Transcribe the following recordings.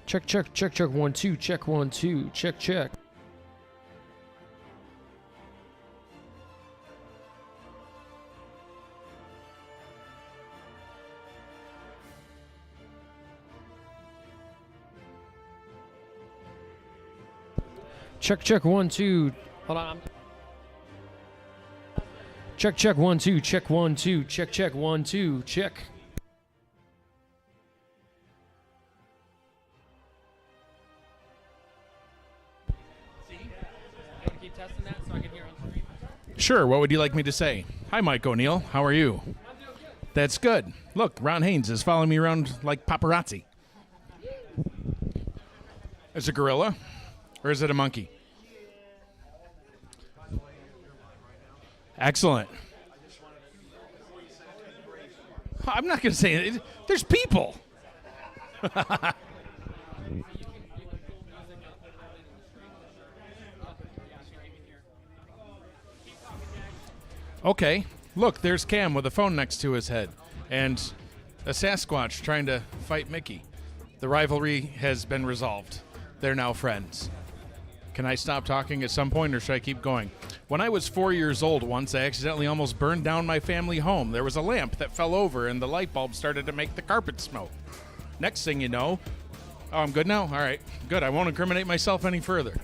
Check, check, check, check, 1, 2, check, 1, 2, check, check. Check, check, 1, 2. Hold on. Check, check, 1, 2, check, 1, 2, check, check, 1, 2, check. Keep testing that so I can hear on screen. Sure, what would you like me to say? Hi, Mike O'Neill. How are you? I'm doing good. That's good. Look, Ron Haynes is following me around like paparazzi. Is it a gorilla? Or is it a monkey? Excellent. I'm not going to say it. There's people. Okay. Look, there's Cam with a phone next to his head. And a Sasquatch trying to fight Mickey. The rivalry has been resolved. They're now friends. Can I stop talking at some point, or should I keep going? When I was 4 years old once, I accidentally almost burned down my family home. There was a lamp that fell over, and the light bulb started to make the carpet smoke. Next thing you know... Oh, I'm good now? All right. Good. I won't incriminate myself any further.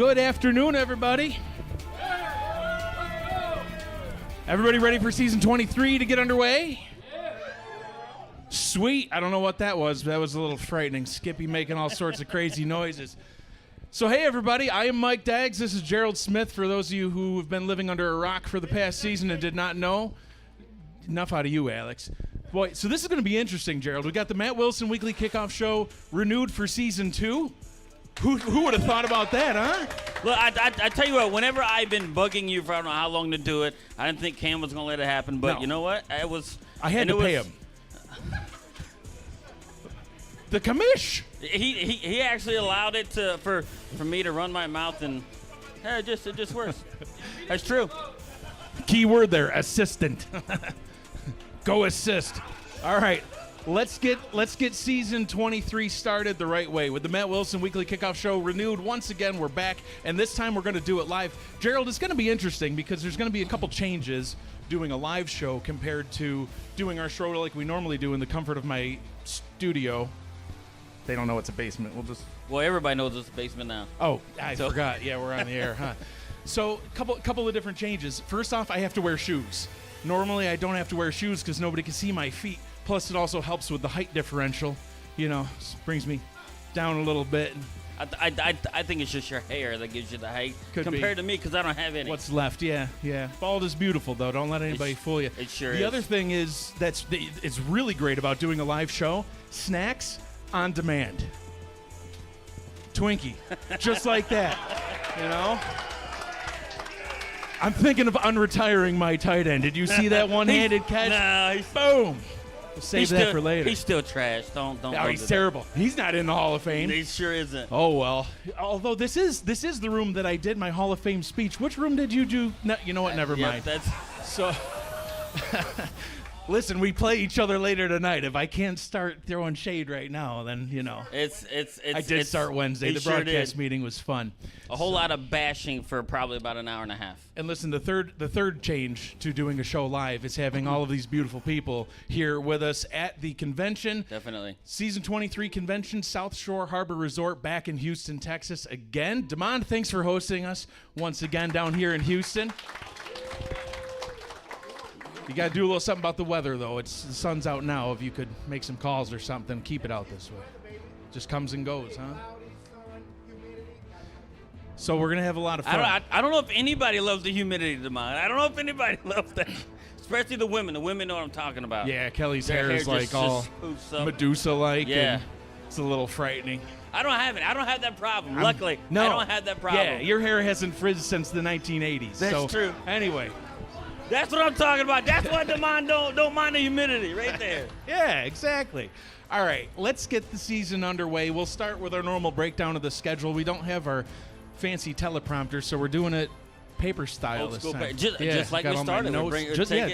Good afternoon, everybody. Everybody ready for season 23 to get underway? Sweet. I don't know what that was, but that was a little frightening. Skippy making all sorts of crazy noises. So, hey, everybody. I am Mike Daggs. This is Gerald Smith. For those of you who have been living under a rock for the past season and did not know, enough out of you, Alex. Boy, so this is going to be interesting, Gerald. We got the Matt Wilson Weekly Kickoff Show renewed for season 2. Who would have thought about that, huh? Look, I tell you what, whenever I've been bugging you for I don't know how long to do it, I didn't think Cam was going to let it happen, but No. you know what? I had to pay him. The commish. He actually allowed it for me to run my mouth, and it just works. That's true. Key word there, assistant. Go assist. All right. Let's get season 23 started the right way with the Matt Wilson Weekly Kickoff Show renewed. Once again, we're back, and this time we're going to do it live. Gerald, it's going to be interesting because there's going to be a couple changes doing a live show compared to doing our show like we normally do in the comfort of my studio. They don't know it's a basement. Well, everybody knows it's a basement now. Oh, I forgot. Yeah, we're on the air, huh? So, couple of different changes. First off, I have to wear shoes. Normally, I don't have to wear shoes because nobody can see my feet. Plus, it also helps with the height differential. You know, brings me down a little bit. I think it's just your hair that gives you the height compared to me because I don't have any. What's left? Yeah. Bald is beautiful, though. Don't let anybody fool you. It sure is. The other thing is it's really great about doing a live show. Snacks on demand. Twinkie, just like that. You know. I'm thinking of unretiring my tight end. Did you see that one-handed catch? No, boom. We'll save that for later. He's still trash. Don't. Oh, he's terrible. He's not in the Hall of Fame. He sure isn't. Oh well. Although this is the room that I did my Hall of Fame speech. Which room did you do? No, you know what? Never mind. So. Listen, we play each other later tonight. If I can't start throwing shade right now, then you know. I did start Wednesday. The broadcast meeting was fun. A whole lot of bashing for probably about an hour and a half. And listen, the third change to doing a show live is having all of these beautiful people here with us at the convention. Definitely. Season 23 convention, South Shore Harbor Resort, back in Houston, Texas again. Damon, thanks for hosting us once again down here in Houston. You got to do a little something about the weather, though. The sun's out now. If you could make some calls or something, keep it out this way. Just comes and goes, huh? So we're going to have a lot of fun. I don't know if anybody loves the humidity, Damon. I don't know if anybody loves that. Especially the women. The women know what I'm talking about. Yeah, Kelly's hair is like all Medusa-like. Yeah. And it's a little frightening. I don't have it. I don't have that problem. Luckily, I don't have that problem. Yeah, your hair hasn't frizzed since the 1980s. That's true. Anyway. That's what I'm talking about. That's why Damon don't mind the humidity right there. Yeah, exactly. All right, let's get the season underway. We'll start with our normal breakdown of the schedule. We don't have our fancy teleprompter, so we're doing it paper style Old this school time. Just like we started.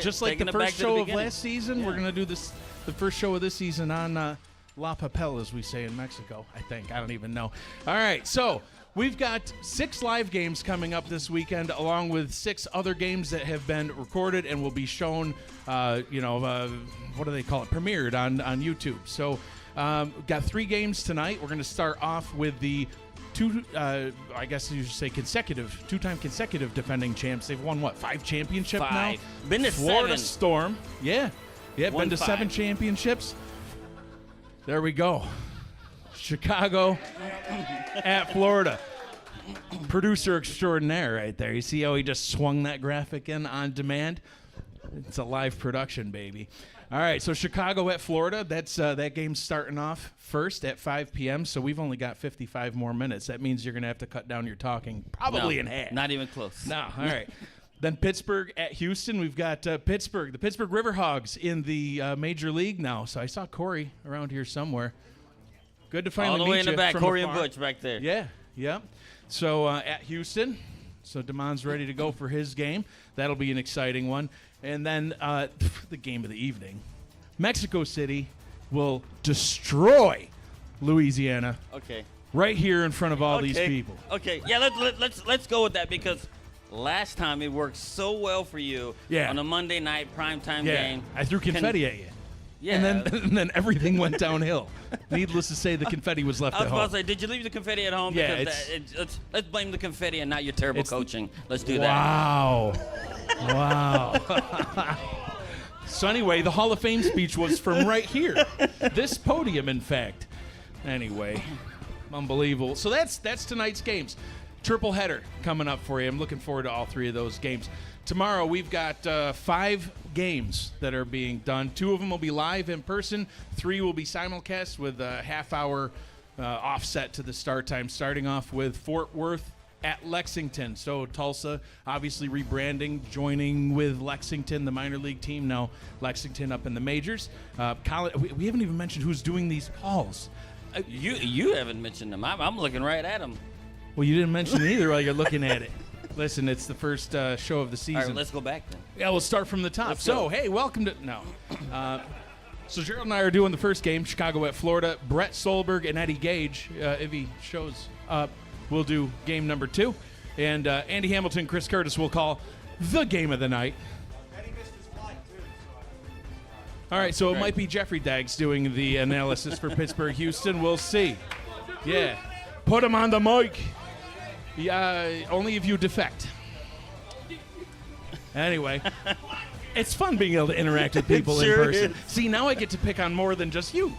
Just like the first show of last season. Yeah. We're going to do the first show of this season on La Papel, as we say in Mexico, I think. I don't even know. All right, so we've got 6 live games coming up this weekend, along with 6 other games that have been recorded and will be shown, what do they call it, premiered on YouTube. So got 3 games tonight. We're going to start off with the I guess you should say two-time consecutive defending champs. They've won, 5 championships now? Been to Florida 7. Storm. Yeah, been to 7 championships. There we go. Chicago at Florida. Producer extraordinaire right there. You see how he just swung that graphic in on demand? It's a live production, baby. All right, so Chicago at Florida. That's that game's starting off first at 5 p.m., so we've only got 55 more minutes. That means you're going to have to cut down your talking probably in half. Not even close. No, all right. Then Pittsburgh at Houston. We've got Pittsburgh, the Pittsburgh Riverhogs in the Major League now. So I saw Corey around here somewhere. Good to finally meet you. All the way in the back, Corey afar. and Butch back there. Yeah. So at Houston. So Damon's ready to go for his game. That'll be an exciting one. And then the game of the evening. Mexico City will destroy Louisiana. Okay. Right here in front of all these people. Okay. Yeah, let's go with that because last time it worked so well for you on a Monday night primetime game. I threw confetti at you. Yeah. And then everything went downhill. Needless to say, the confetti was left I was at about home. to say, did you leave the confetti at home? Yeah, Because let's blame the confetti and not your terrible coaching. Let's do that. Wow. Wow. So anyway, the Hall of Fame speech was from right here. This podium, in fact. Anyway, unbelievable. So that's tonight's games. Triple header coming up for you. I'm looking forward to all 3 of those games. Tomorrow we've got 5 games that are being done. 2 of them will be live in person. 3 will be simulcast with a half-hour offset to the start time, starting off with Fort Worth at Lexington. So Tulsa obviously rebranding, joining with Lexington, the minor league team. Now Lexington up in the majors. We haven't even mentioned who's doing these calls. You haven't mentioned them. I'm looking right at them. Well, you didn't mention it either while you're looking at it. Listen, it's the first show of the season. All right, let's go back then. Yeah, we'll start from the top. Let's So, go. hey, welcome to... No. So Gerald and I are doing the first game, Chicago at Florida. Brett Solberg and Eddie Gage, if he shows up, will do game number 2. And Andy Hamilton, Chris Curtis will call the game of the night. Eddie missed his flight, too. All right, so it Great. might be Jeffrey Daggs doing the analysis for Pittsburgh, Houston. We'll see. Yeah. Put him on the mic. Only if you defect. Anyway, it's fun being able to interact with people in Sure person. is. See, now I get to pick on more than just you.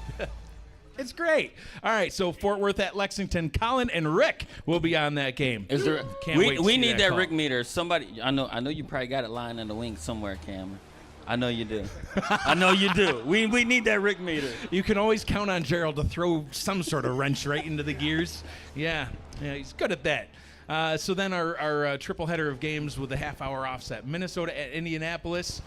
It's great. All right, so Fort Worth at Lexington. Colin and Rick will be on that game. Is there? Can't wait to we see need that that call. Rick meter. Somebody, I know you probably got it lying in the wings somewhere, Cam. I know you do. I know you do. We need that Rick meter. You can always count on Gerald to throw some sort of wrench right into the gears. Yeah, he's good at that. So then our triple header of games with a half-hour offset. Minnesota at Indianapolis.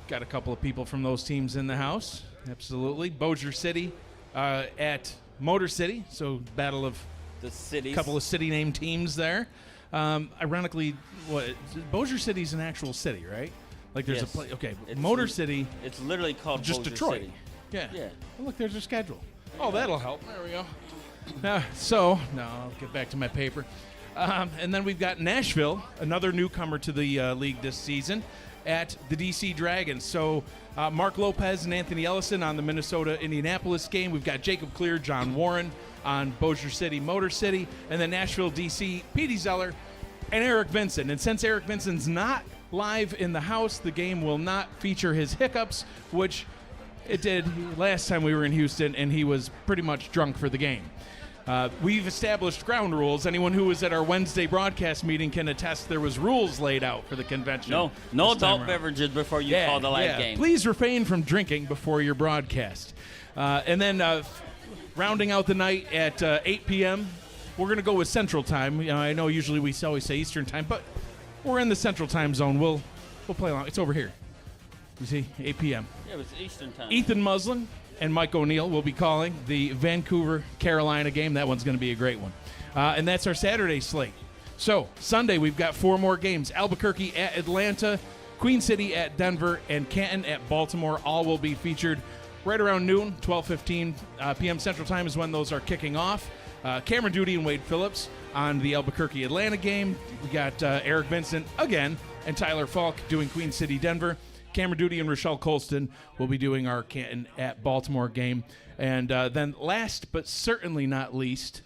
Got a couple of people from those teams in the house. Absolutely. Bossier City at Motor City. So battle of The cities. a couple of city-named teams there. Ironically, Bossier City's an actual city, right? Like there's Yes. a place. Okay, It's Motor City. It's literally called Just Bossier Detroit. City. Yeah. Yeah. Oh, look, there's a schedule. Oh, that'll help. There we go. I'll get back to my paper. And then we've got Nashville, another newcomer to the league this season, at the DC Dragons. So Mark Lopez and Anthony Ellison on the Minnesota-Indianapolis game. We've got Jacob Clear, John Warren on Bossier City, Motor City, and then Nashville, DC, Petey Zeller, and Eric Vincent. And since Eric Vincent's not live in the house, the game will not feature his hiccups, which it did last time we were in Houston, and he was pretty much drunk for the game. We've established ground rules. Anyone who was at our Wednesday broadcast meeting can attest there was rules laid out for the convention. No this time adult around. beverages before you call the live game. Please refrain from drinking before your broadcast. And then rounding out the night at 8 p.m., we're going to go with Central Time. You know, I know usually we always say Eastern Time, but we're in the Central Time zone. We'll play along. It's over here. You see, 8 p.m. Yeah, it was Eastern time. Ethan Muslin and Mike O'Neill will be calling the Vancouver-Carolina game. That one's going to be a great one. And that's our Saturday slate. So, Sunday, we've got 4 more games. Albuquerque at Atlanta, Queen City at Denver, and Canton at Baltimore. All will be featured right around noon, 12:15 p.m. Central Time is when those are kicking off. Cameron Duty and Wade Phillips on the Albuquerque-Atlanta game. We got Eric Vincent again and Tyler Falk doing Queen City, Denver. Cameron Duty and Rochelle Colston will be doing our Canton at Baltimore game. And then last but certainly not least,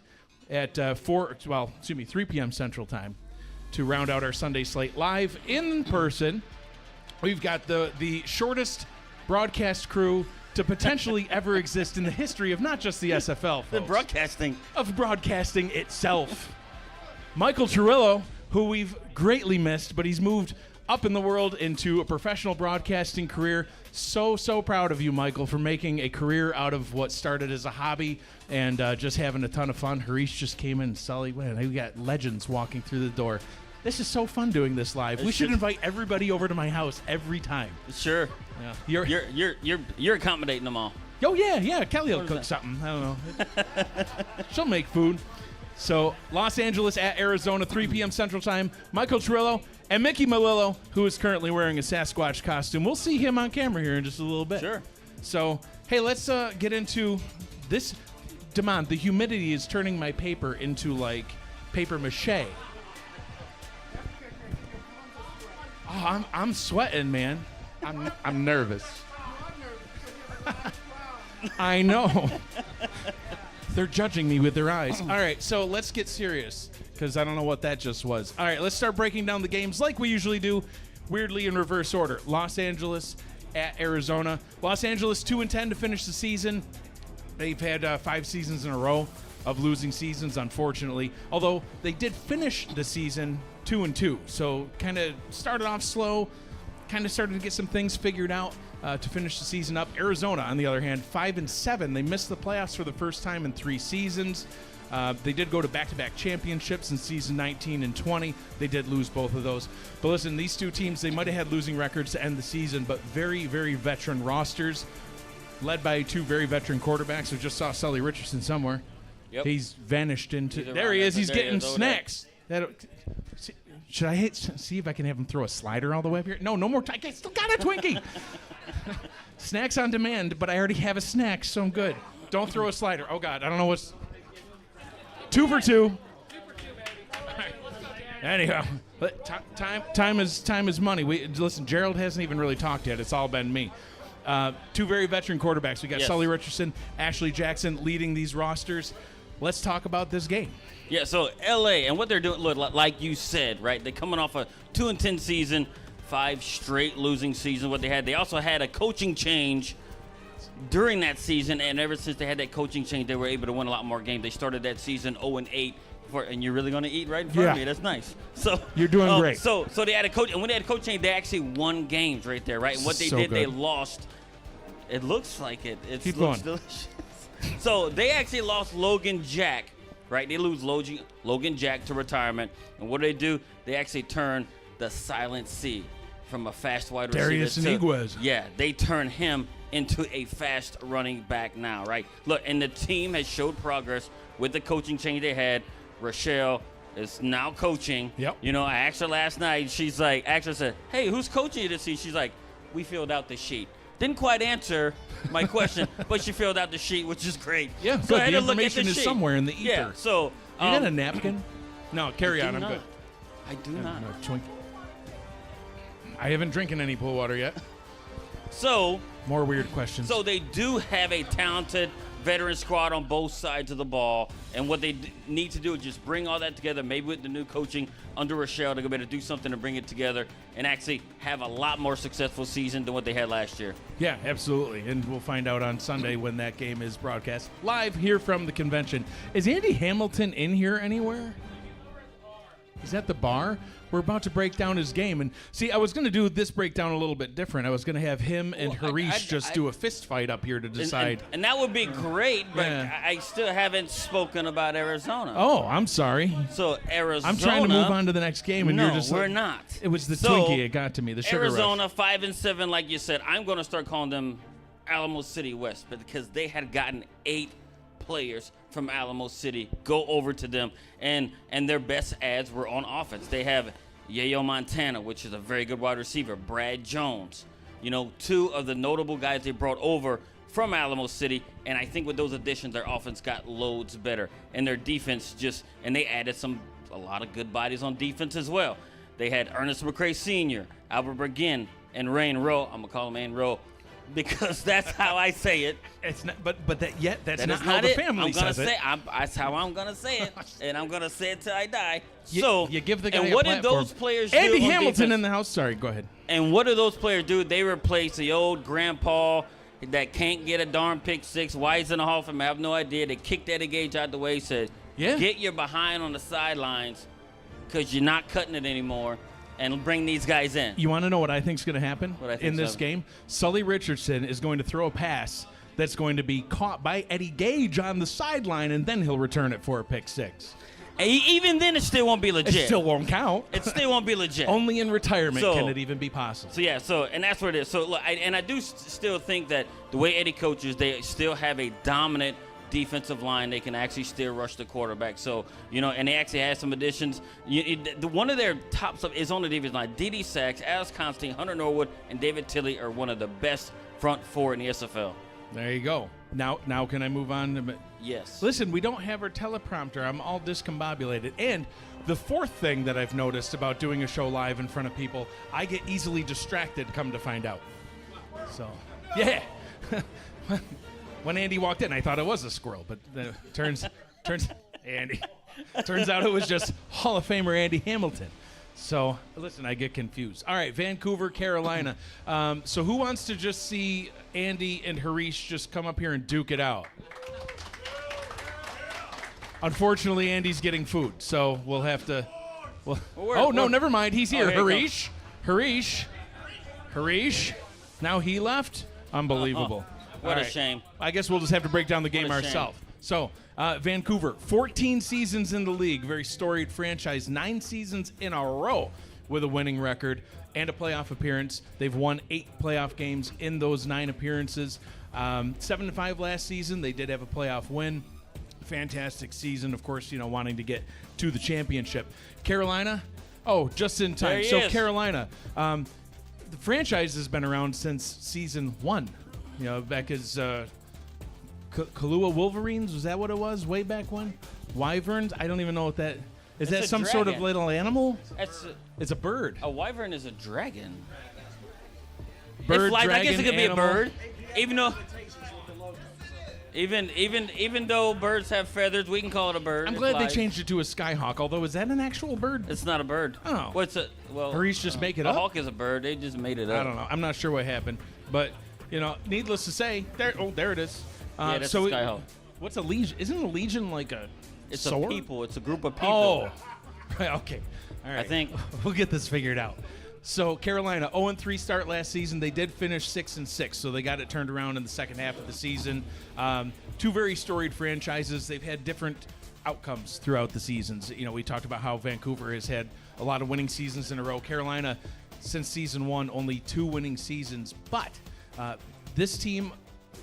at 3 p.m. Central Time, to round out our Sunday slate live in person, we've got the shortest broadcast crew to potentially ever exist in the history of not just the SFL, The folks, broadcasting. of broadcasting itself. Michael Turillo, who we've greatly missed, but he's moved up in the world into a professional broadcasting career. So proud of you, Michael, for making a career out of what started as a hobby and just having a ton of fun. Harish just came in, Sully, man, we got legends walking through the door. This is so fun doing this live. We should invite everybody over to my house every time. Sure. Yeah. You're accommodating them all. Oh, yeah. Kelly will is cook that? something. I don't know. She'll make food. So, Los Angeles at Arizona, 3 p.m. Central Time. Michael Turillo and Mickey Malillo, who is currently wearing a Sasquatch costume. We'll see him on camera here in just a little bit. Sure. So, hey, let's get into this. Damon, the humidity is turning my paper into, like, paper mache. Oh, I'm sweating, man. I'm nervous. I know. They're judging me with their eyes. All right, so let's get serious because I don't know what that just was. All right, let's start breaking down the games like we usually do, weirdly in reverse order. Los Angeles at Arizona. Los Angeles 2-10 to finish the season. They've had 5 seasons in a row of losing seasons, unfortunately. Although they did finish the season 2-2, so kind of started off slow, kind of started to get some things figured out to finish the season up. Arizona, on the other hand, 5-7. They missed the playoffs for the first time in 3 seasons. They did go to back-to-back championships in season 19 and 20. They did lose both of those. But listen, these 2 teams, they might have had losing records to end the season, but very, very veteran rosters, led by 2 very veteran quarterbacks. We just saw Sully Richardson somewhere. Yep. He's vanished into. He's There he is. He's there he getting is over snacks. Should I see if I can have him throw a slider all the way up here? No more time. I still got a Twinkie. Snacks on demand, but I already have a snack, so I'm good. Don't throw a slider. Oh, God. I don't know what's. 2 for 2. Anyhow, time is money. Listen, Gerald hasn't even really talked yet. It's all been me. 2 very veteran quarterbacks. We got Sully Richardson, Ashley Jackson leading these rosters. Let's talk about this game. Yeah, so L.A. and what they're doing, look, like you said, right? They're coming off a 2-10 season, 5 straight losing seasons. What they had, they also had a coaching change during that season, and ever since they had that coaching change, they were able to win a lot more games. They started that season 0-8. And you're really going to eat right in front of me. That's nice. So you're doing great. So they had a coach, and when they had a coach change, they actually won games right there, right? And what they did, they lost. It looks like it. It looks delicious. So they actually lost Logan Jack, right? They lose Logan Jack to retirement. And what do? They actually turn the Silent C from a fast wide receiver. Darius Iniguez. Yeah, they turn him into a fast running back now, right? Look, and the team has showed progress with the coaching change they had. Rochelle is now coaching. Yep. You know, I asked her last night. She's like, actually said, hey, who's coaching you this season? She's like, we filled out the sheet. Didn't quite answer my question, but she filled out the sheet, which is great. Yeah, so good. I had The to look at information is sheet. somewhere in the ether. Yeah, so. You got a napkin? No, carry on. I'm not. good. I do not. I haven't drinking any pool water yet. So. More weird questions. So they do have a talented veteran squad on both sides of the ball, and what they need to do is just bring all that together, maybe with the new coaching under Rochelle, to be able to do something to bring it together and actually have a lot more successful season than what they had last year. Yeah, absolutely, and we'll find out on Sunday when that game is broadcast live here from the convention. Is Andy Hamilton in here anywhere? He's at the bar. We're about to break down his game. And see, I was going to do this breakdown a little bit different. I was going to have him and Harish do a fist fight up here to decide. And that would be great, but I still haven't spoken about Arizona. Oh, I'm sorry. So Arizona. I'm trying to move on to the next game, and no, you're just we're like, not. It was the Twinkie it got to me, the sugar Arizona rush. 5-7, like you said. I'm going to start calling them Alamo City West, but because they had gotten 8 players from Alamo City go over to them, and their best ads were on offense. They have Yayo Montana, which is a very good wide receiver, Brad Jones. You know, 2 of the notable guys they brought over from Alamo City, and I think with those additions, their offense got loads better, and their defense and they added a lot of good bodies on defense as well. They had Ernest McCray Sr., Albert Bergin, and Rain Rowe. I'm gonna call him Rain Rowe because that's how I say it. It's not, but that's not how not the it. family says it. That's how I'm gonna say it, and I'm gonna say it till I die. You give the guy and a what platform. did those players do? Andy on Hamilton defense? in the house. Sorry, go ahead. And what do those players do? They replace the old grandpa that can't get a darn pick six. Why he's in the Hall of Fame? I have no idea. They kicked Eddie Gage out the way. Said, get your behind on the sidelines because you're not cutting it anymore. And bring these guys in. You want to know what I think is going to happen in this so. game? Sully Richardson is going to throw a pass that's going to be caught by Eddie Gage on the sideline, and then he'll return it for a pick six. And even then, it still won't be legit. It still won't count. It still won't be legit. Only in retirement can it even be possible. And that's what it is. So look, I do still think that the way Eddie coaches, they still have a dominant defensive line. They can actually still rush the quarterback. So, and they actually had some additions. One of their top stuff is on the defensive line. D.D. Sachs, Alice Constantine, Hunter Norwood, and David Tilley are one of the best front 4 in the SFL. There you go. Now can I move on? Yes. Listen, we don't have our teleprompter. I'm all discombobulated. And the fourth thing that I've noticed about doing a show live in front of people, I get easily distracted, come to find out. So, yeah. when Andy walked in, I thought it was a squirrel, but turns Andy. Turns out it was just Hall of Famer Andy Hamilton. So, listen, I get confused. All right, Vancouver, Carolina. So who wants to just see Andy and Harish just come up here and duke it out? Unfortunately, Andy's getting food, so we'll have to... no, never mind. He's here. Harish. Now he left? Unbelievable. What a shame. I guess we'll just have to break down the game ourselves. So, Vancouver, 14 seasons in the league, very storied franchise, 9 seasons in a row with a winning record and a playoff appearance. They've won 8 playoff games in those 9 appearances. 7-5 last season. They did have a playoff win. Fantastic season, of course, wanting to get to the championship. Carolina, just in time. So is. Carolina, the franchise has been around since season 1. Back as Kahlua Wolverines, was that what it was way back when? Wyverns? I don't even know what that is. That some sort of little animal? It's a bird. A wyvern is a dragon. Bird, dragon, I guess it could animal. be a bird, even though birds have feathers, we can call it a bird. I'm glad they changed it to a skyhawk. Although, is that an actual bird? It's not a bird. Oh, Harish just make it up. A hawk is a bird. They just made it up. I don't know. I'm not sure what happened, but needless to say, there it is. That's a skyhawk. What's a legion? Isn't a legion like a It's sword? a people. It's a group of people. Oh, okay. All right. I think we'll get this figured out. So Carolina, 0-3 start last season. They did finish 6-6, so they got it turned around in the second half of the season. 2 very storied franchises. They've had different outcomes throughout the seasons. We talked about how Vancouver has had a lot of winning seasons in a row. Carolina, since season 1, only 2 winning seasons. But this team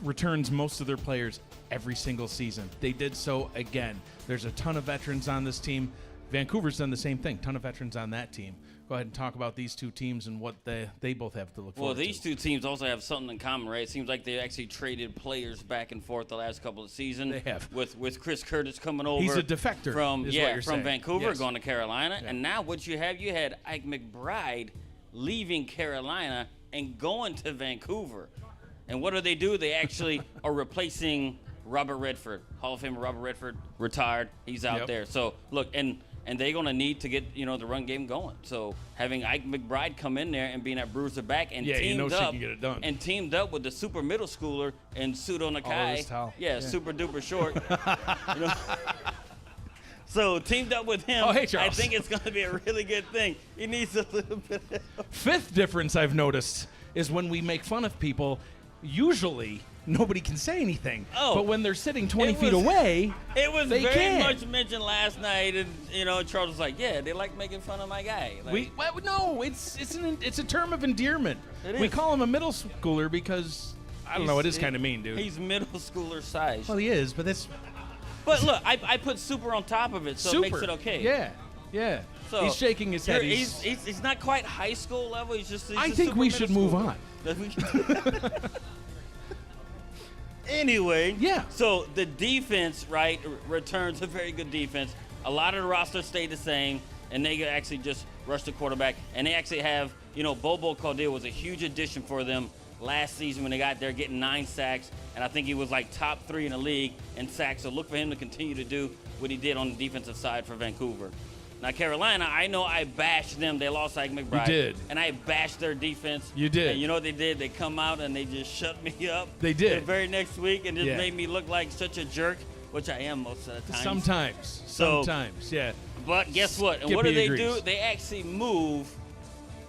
returns most of their players every single season. They did so again. There's a ton of veterans on this team. Vancouver's done the same thing. Ton of veterans on that team. Go ahead and talk about these 2 teams and what they both have to look forward to. Well, these 2 teams also have something in common, right? It seems like they actually traded players back and forth the last couple of seasons. They have. With Chris Curtis coming over. He's a defector from Vancouver, yes. Going to Carolina. Yeah. And now what you had Ike McBride leaving Carolina and going to Vancouver. And what do? They actually are replacing Robert Redford. Hall of Famer Robert Redford retired. He's out there. So, look, and they're going to need to get, the run game going. So, having Ike McBride come in there and being that bruiser back and teamed up she can get it done. And teamed up with the super middle schooler and Pseudo Nakai. Yeah, super duper short. So, teamed up with him, hey, Charles. I think it's going to be a really good thing. He needs a little bit of help. 5th difference I've noticed is when we make fun of people, usually nobody can say anything. But when they're sitting 20 feet away, it was they very much mentioned last night, and Charles was like, "Yeah, they like making fun of my guy." Like, no, it's a term of endearment. We is. call him a middle schooler because I don't know. It is kind of mean, dude. He's middle schooler size. Well, he is, but that's. But look, I put super on top of it, so it makes it okay. Yeah. So he's shaking his head. He's not quite high school level. He's just. I think we should move on. Anyway, yeah. So the defense, right, returns a very good defense. A lot of the roster stayed the same, and they actually just rushed the quarterback. And they actually have, Bobo Caldwell was a huge addition for them last season when they got there, getting 9 sacks. And I think he was like top 3 in the league in sacks. So look for him to continue to do what he did on the defensive side for Vancouver. Now, Carolina, I know I bashed them. They lost Ike McBride. You did. And I bashed their defense. You did. And you know what they did? They come out and they just shut me up. They did. The very next week and just made me look like such a jerk, which I am most of the time. Sometimes, yeah. But guess what? And Skippy what do they agrees. do? They actually move.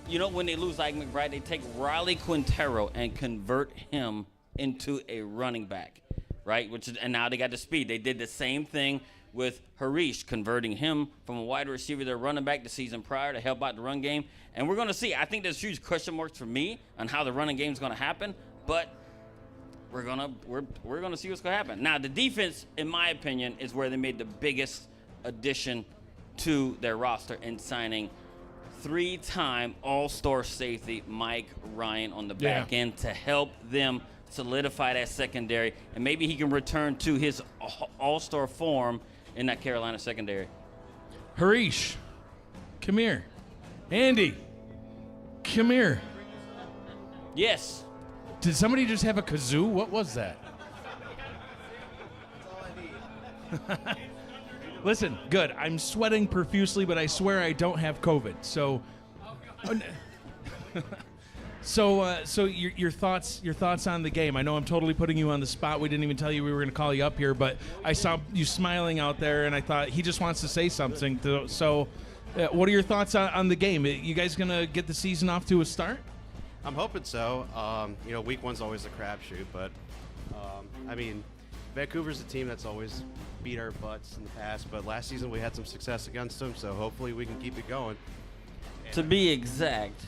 When they lose Ike McBride, they take Riley Quintero and convert him into a running back, right? And now they got the speed. They did the same thing with Harish, converting him from a wide receiver to running back the season prior to help out the run game. And we're going to see. I think there's huge question marks for me on how the running game is going to happen, but we're gonna see what's going to happen. Now, the defense, in my opinion, is where they made the biggest addition to their roster in signing 3-time All-Star safety Mike Ryan on the back end to help them solidify that secondary, and maybe he can return to his All-Star form in that Carolina secondary. Harish, come here. Andy, come here. Yes. Did somebody just have a kazoo? What was that? Listen, good. I'm sweating profusely, but I swear I don't have COVID. So, so your thoughts on the game. I know I'm totally putting you on the spot. We didn't even tell you we were going to call you up here, but I saw you smiling out there, and I thought he just wants to say something. So, what are your thoughts on the game? You guys going to get the season off to a start? I'm hoping so. Week one's always a crapshoot, but I mean, Vancouver's a team that's always beat our butts in the past, but last season we had some success against them, so hopefully we can keep it going. To be exact,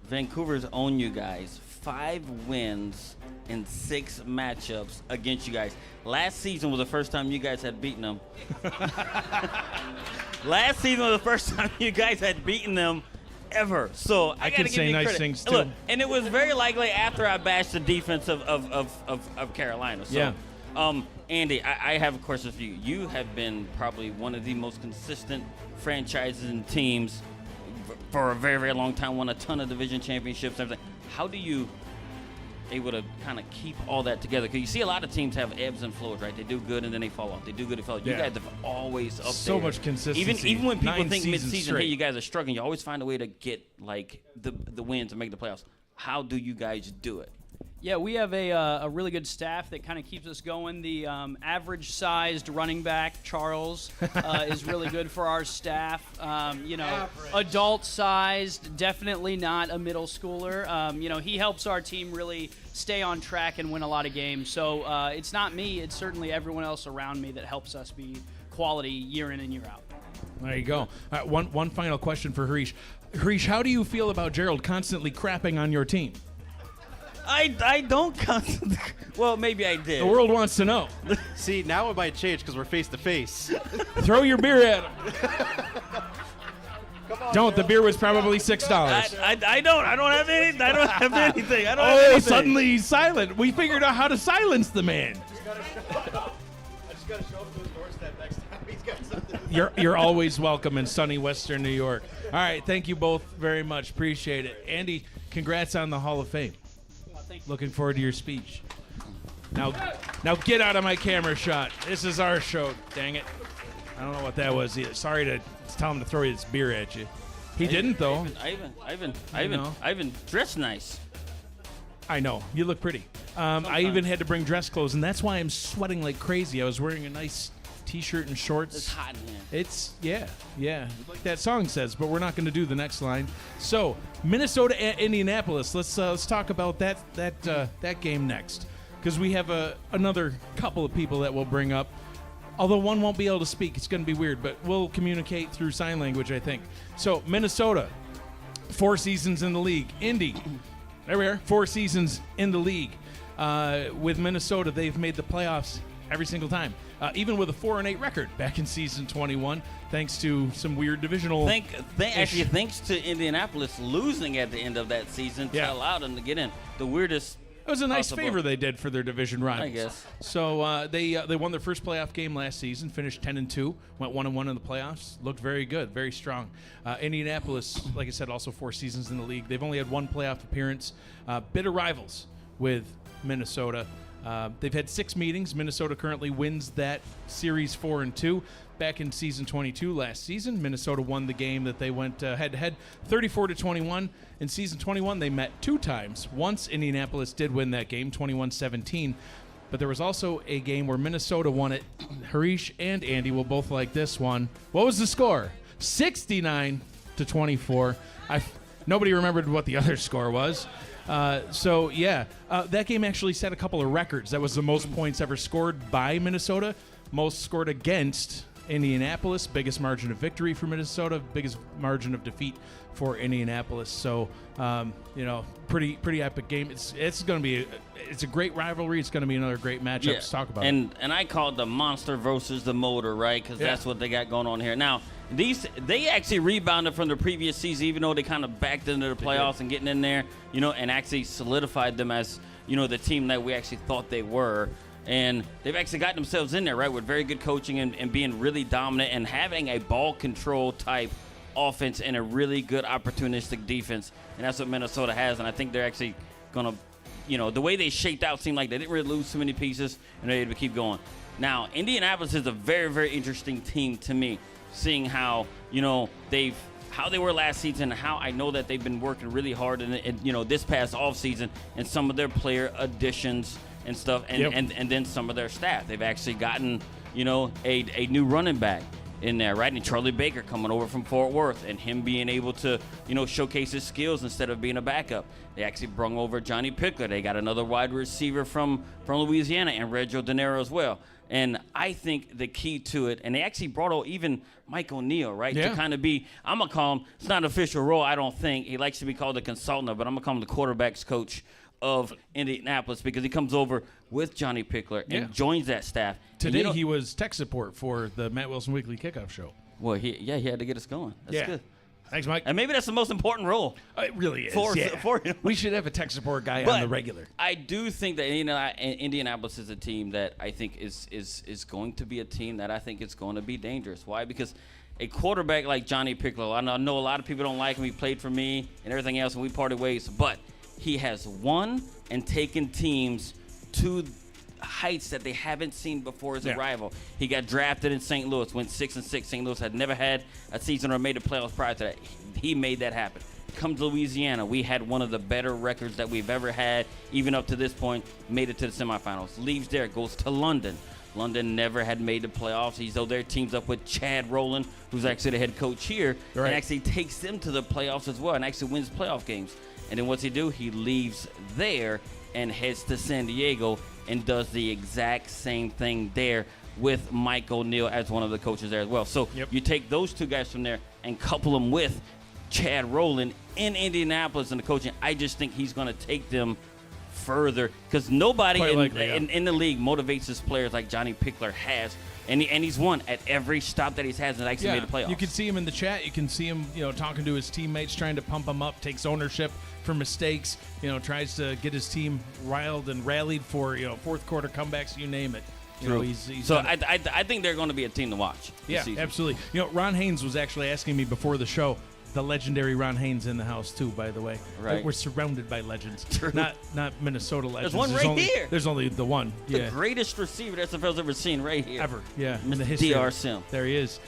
Vancouver's owned you guys. 5 wins in 6 matchups against you guys. Last season was the first time you guys had beaten them. Last season was the first time you guys had beaten them ever. So I can gotta give say you nice credit. things too. Look, and it was very likely after I bashed the defense of Carolina. So, yeah. Andy, I have a question for you. You have been probably one of the most consistent franchises and teams for a very, very long time. Won a ton of division championships. Everything. How do you able to kind of keep all that together? Because you see a lot of teams have ebbs and flows, right? They do good and then they fall off. They do good and fall off. You guys have always up so there. much consistency. Even when people 9 think seasons mid-season, straight. hey, you guys are struggling, you always find a way to get like the wins and make the playoffs. How do you guys do it? Yeah, we have a really good staff that kind of keeps us going. The average-sized running back, Charles, is really good for our staff. Adult-sized, definitely not a middle schooler. He helps our team really stay on track and win a lot of games. So it's not me. It's certainly everyone else around me that helps us be quality year in and year out. There you go. All right, one final question for Harish. Harish, how do you feel about Gerald constantly crapping on your team? I don't constantly. Well, maybe I did. The world wants to know. See, now it might change because we're face to face. Throw your beer at him. Don't. The beer was probably $6. I don't have anything. I don't have anything. I don't have Oh, anything. suddenly he's silent. We figured out how to silence the man. I just gotta show up to his doorstep next time he's got something. You're always welcome in sunny Western New York. All right, thank you both very much. Appreciate it. Andy, congrats on the Hall of Fame. Thank you. Looking forward to your speech. Now get out of my camera shot. This is our show. Dang it. I don't know what that was. Sorry to tell him to throw this beer at you. He didn't though. Ivan, dress nice. I know. You look pretty. I even had to bring dress clothes, and that's why I'm sweating like crazy. I was wearing a nice T-shirt and shorts. It's hot in here. It's yeah, like that song says. But we're not going to do the next line. So Minnesota at Indianapolis. Let's talk about that game next, because we have another couple of people that we'll bring up. Although one won't be able to speak, it's going to be weird. But we'll communicate through sign language, I think. So Minnesota, 4 seasons in the league. Indy, there we are, 4 seasons in the league. With Minnesota, they've made the playoffs every single time. Even with a 4-8 record back in season 21, thanks to some weird divisional. Thanks to Indianapolis losing at the end of that season to allow them to get in. The weirdest. It was a nice possible favor they did for their division rivals. I guess. So they won their first playoff game last season, finished 10-2, went 1-1 in the playoffs, looked very good, very strong. Indianapolis, like I said, also 4 seasons in the league. They've only had 1 playoff appearance. Bitter rivals with Minnesota. They've had 6 meetings. Minnesota currently wins that series 4-2. Back in season 22 last season, Minnesota won the game that they went head-to-head 34-21. In season 21, they met 2 times. Once Indianapolis did win that game, 21-17. But there was also a game where Minnesota won it. Harish and Andy will both like this one. What was the score? 69-24. Nobody remembered what the other score was. That game actually set a couple of records. That was the most points ever scored by Minnesota, most scored against Indianapolis, biggest margin of victory for Minnesota, biggest margin of defeat for Indianapolis. So, pretty epic game. It's going to be it's a great rivalry. It's going to be another great matchup to talk about. And I call it the monster versus the motor, right? Because that's what they got going on here. Now, they actually rebounded from the previous season, even though they kind of backed into the playoffs and getting in there, and actually solidified them as, the team that we actually thought they were. And they've actually got themselves in there, right, with very good coaching and being really dominant and having a ball control type offense and a really good opportunistic defense. And that's what Minnesota has. And I think they're actually going to, the way they shaped out seemed like they didn't really lose too many pieces and they're able to keep going. Now, Indianapolis is a very, very interesting team to me, seeing how, how they were last season, and how I know that they've been working really hard in this past offseason, and some of their player additions and stuff, and then some of their staff. They've actually gotten, a new running back in there, right? And Charlie Baker coming over from Fort Worth, and him being able to, showcase his skills instead of being a backup. They actually brung over Johnny Pickler. They got another wide receiver from Louisiana, and Reggio De Niro as well. And I think the key to it, and they actually brought out even Mike O'Neill, right? Yeah. To kind of be, I'm going to call him, it's not an official role, I don't think. He likes to be called a consultant, but I'm going to call him the quarterback's coach of Indianapolis, because he comes over with Johnny Pickler and joins that staff. Today he was tech support for the Matt Wilson Weekly Kickoff show. Well, he had to get us going. That's good. Thanks, Mike. And maybe that's the most important role. It really is. For him. We should have a tech support guy But on the regular. I do think that Indianapolis is a team that I think is going to be a team that I think is going to be dangerous. Why? Because a quarterback like Johnny Pickler, I know a lot of people don't like him. He played for me and everything else, and we parted ways. But he has won and taken teams to heights that they haven't seen before as a rival. He got drafted in St. Louis, went 6-6. St. Louis had never had a season or made the playoffs prior to that. He made that happen. Come to Louisiana, we had one of the better records that we've ever had, even up to this point, made it to the semifinals. Leaves there, goes to London. London never had made the playoffs. He's over there, teams up with Chad Rowland, who's actually the head coach here, and actually takes them to the playoffs as well, and actually wins playoff games. And then what's he do? He leaves there and heads to San Diego and does the exact same thing there with Mike O'Neill as one of the coaches there as well. So you take those two guys from there and couple them with Chad Rowland in Indianapolis and the coaching. I just think he's going to take them further, because nobody in the league motivates his players like Johnny Pickler has. And he's won at every stop that he's had and actually made the playoffs. You can see him in the chat. You can see him, talking to his teammates, trying to pump him up, takes ownership for mistakes, tries to get his team riled and rallied for, fourth quarter comebacks, you name it. I think they're going to be a team to watch this season. Absolutely. Ron Haynes was actually asking me before the show, the legendary Ron Haynes in the house too, by the way. Right. We're surrounded by legends. True. Not Minnesota legends. There's one here. There's only the one. The greatest receiver that SFL's ever seen right here. Ever. Yeah. Mr. In the history. DR Sim. There he is.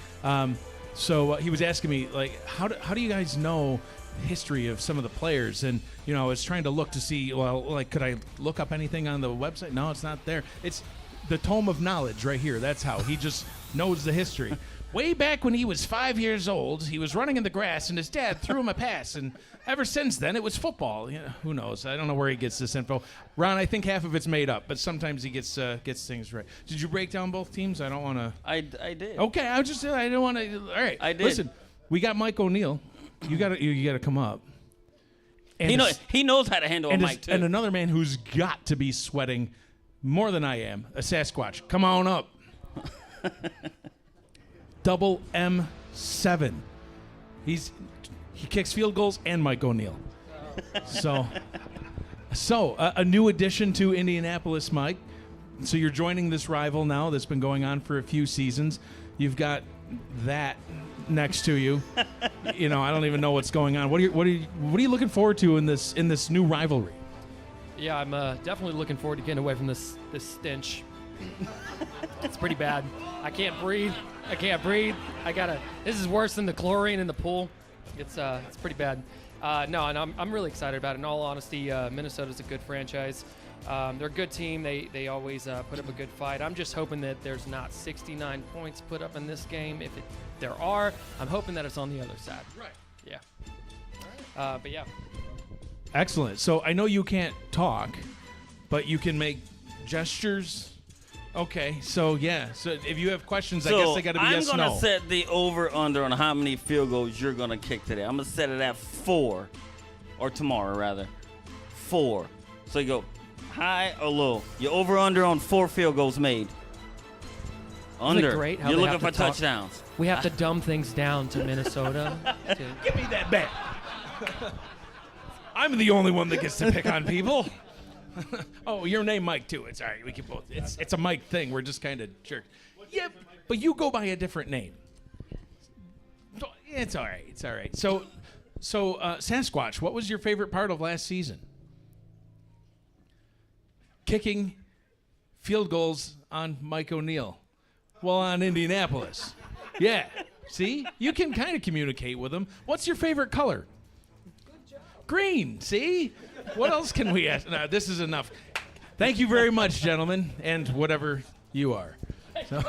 So he was asking me, like, how do you guys know history of some of the players? And, I was trying to look to see, could I look up anything on the website? No, it's not there. It's the tome of knowledge right here. That's how. He just knows the history. Way back when he was 5 years old, he was running in the grass, and his dad threw him a pass. And ever since then, it was football. Who knows? I don't know where he gets this info. Ron, I think half of it's made up, but sometimes he gets things right. Did you break down both teams? I don't want to. I did. Okay, I don't want to. All right, I did. Listen, we got Mike O'Neill. You gotta come up. And he knows how to handle a mic too. And another man who's got to be sweating more than I am, a Sasquatch. Come on up. Double M7. He kicks field goals and Mike O'Neill. So a new addition to Indianapolis, Mike. So you're joining this rival now that's been going on for a few seasons. You've got that next to you. I don't even know what's going on. What are you looking forward to in this new rivalry? Yeah, I'm definitely looking forward to getting away from this stench. It's pretty bad. I can't breathe. This is worse than the chlorine in the pool. It's pretty bad. And I'm really excited about it. In all honesty, Minnesota's a good franchise. They're a good team. They always put up a good fight. I'm just hoping that there's not 69 points put up in this game. If there are, I'm hoping that it's on the other side. Right. Yeah. But yeah. Excellent. So I know you can't talk, but you can make gestures. Okay, so if you have questions, I guess they got to be yes, no. I'm going to set the over-under on how many field goals you're going to kick today. I'm going to set it at 4, or tomorrow, rather. 4. So you go high or low. Your over-under on 4 field goals made. Under. Isn't it great how you're they looking have for to talk? Touchdowns. We have to dumb things down to Minnesota. Give me that bat. I'm the only one that gets to pick on people. Oh, your name Mike too. It's all right. We can both. It's a Mike thing. We're just kind of jerks. Yeah, but you go by a different name. It's all right. It's all right. So Sasquatch, what was your favorite part of last season? Kicking field goals on Mike O'Neill. Well, on Indianapolis. Yeah. See? You can kind of communicate with him. What's your favorite color? Green. See? What else can we ask? No, this is enough. Thank you very much, gentlemen, and whatever you are. So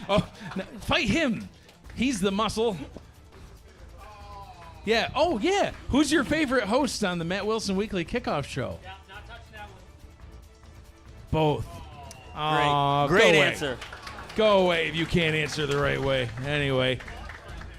oh, no, fight him. He's the muscle. Yeah. Oh, yeah. Who's your favorite host on the Matt Wilson Weekly Kickoff Show? Yeah, not touching that one. Both. Aw, Great go away. answer. Go away if you can't answer the right way. Anyway,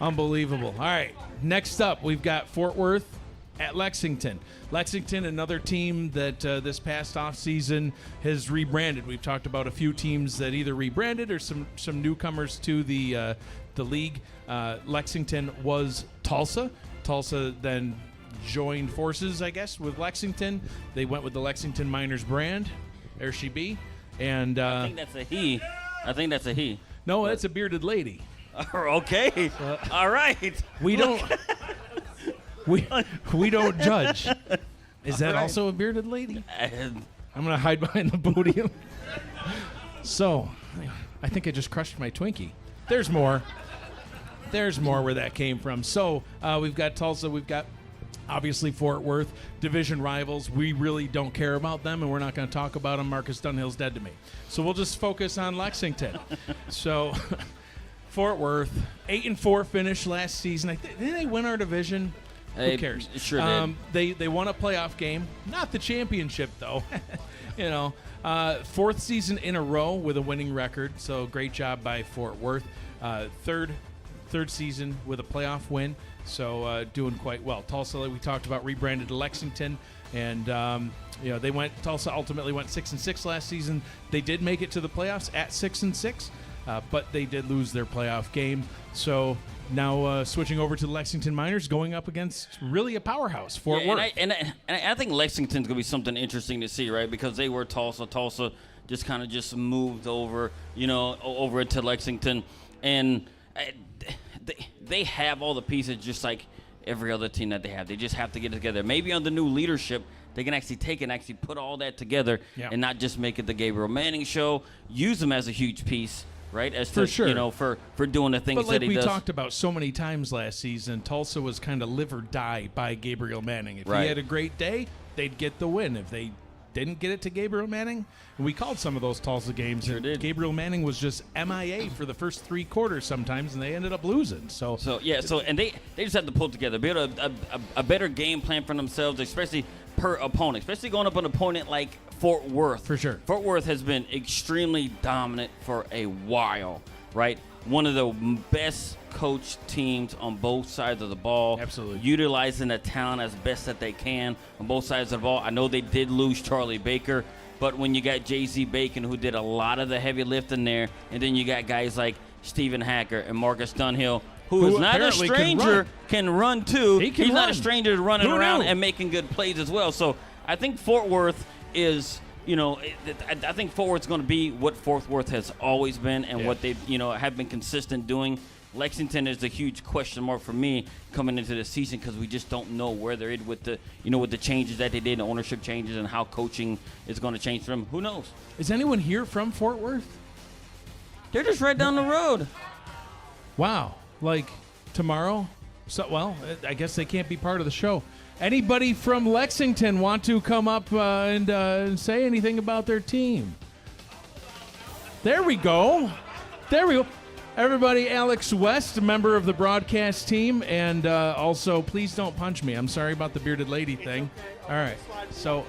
unbelievable. All right, next up, we've got Fort Worth at Lexington. Lexington, another team that this past offseason has rebranded. We've talked about a few teams that either rebranded or some newcomers to the league. Lexington was Tulsa. Tulsa then joined forces, I guess, with Lexington. They went with the Lexington Miners brand. There she be. And I think that's a he. I think that's a he. no, that's a bearded lady. Okay. All right. We don't we don't judge. Is that also a bearded lady? And I'm gonna hide behind the podium. So, I think I just crushed my Twinkie. There's more. There's more where that came from. So we've got Tulsa. We've got obviously Fort Worth, division rivals. We really don't care about them, and we're not going to talk about them. Marcus Dunhill's dead to me. So we'll just focus on Lexington. So Fort Worth, 8-4 finish last season. Didn't they win our division? Who cares? Sure did. They won a playoff game, not the championship though. You know, fourth season in a row with a winning record. So great job by Fort Worth. Third season with a playoff win. So doing quite well. Tulsa, we talked about, rebranded to Lexington, and Tulsa ultimately went 6-6 last season. They did make it to the playoffs at 6-6, but they did lose their playoff game. So now switching over to the Lexington Miners, going up against really a powerhouse, Fort Worth. And I think Lexington's gonna be something interesting to see, right? Because they were Tulsa. Tulsa just kind of just moved over, over to Lexington, and they have all the pieces just like every other team that they have. They just have to get it together. Maybe under new leadership, they can actually take it and actually put all that together and not just make it the Gabriel Manning show. Use them as a huge piece, right? As for to, sure. For doing the things but like that he we does. talked about so many times last season, Tulsa was kind of live or die by Gabriel Manning. If Right. he had a great day, they'd get the win. If they didn't get it to Gabriel Manning, and we called some of those Tulsa games, Sure and did. Gabriel Manning was just MIA for the first 3 quarters sometimes, and they ended up losing. So And they just have to pull together, build a better game plan for themselves, especially per opponent, especially going up an opponent like Fort Worth. For sure. Fort Worth has been extremely dominant for a while, right? One of the best coached teams on both sides of the ball. Absolutely. Utilizing the talent as best that they can on both sides of the ball. I know they did lose Charlie Baker, but when you got J.Z. Bacon, who did a lot of the heavy lifting there, and then you got guys like Stephen Hacker and Marcus Dunhill, who is not a apparently stranger, can run too. He can He's not run. a stranger to running Who around knew? and making good plays as well. So I think Fort Worth is, I think Fort Worth's going to be what Fort Worth has always been and what they, have been consistent doing. Lexington is a huge question mark for me coming into the season because we just don't know where they're at with the, with the changes that they did, the ownership changes, and how coaching is going to change for them. Who knows? is anyone here from Fort Worth? They're just right down the road. Wow. Like tomorrow? So, well, I guess they can't be part of the show. Anybody from Lexington want to come up and say anything about their team? There we go. There we go. Everybody, Alex West, a member of the broadcast team, and also, please don't punch me. I'm sorry about the bearded lady thing. All right. So,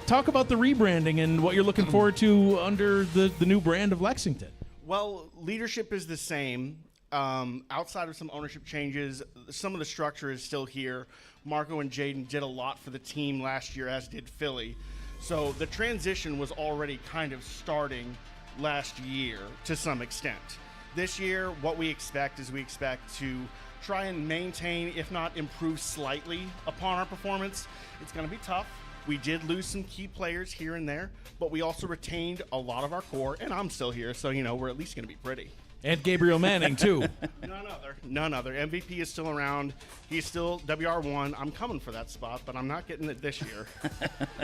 talk about the rebranding and what you're looking forward to under the new brand of Lexington. Well, leadership is the same. Outside of some ownership changes, some of the structure is still here. Marco and Jaden did a lot for the team last year, as did Philly. So the transition was already kind of starting last year to some extent. This year, what we expect is to try and maintain, if not improve slightly upon our performance. It's going to be tough. We did lose some key players here and there, but we also retained a lot of our core, and I'm still here, so, we're at least going to be pretty. And Gabriel Manning, too. None other. MVP is still around. He's still WR1. I'm coming for that spot, but I'm not getting it this year.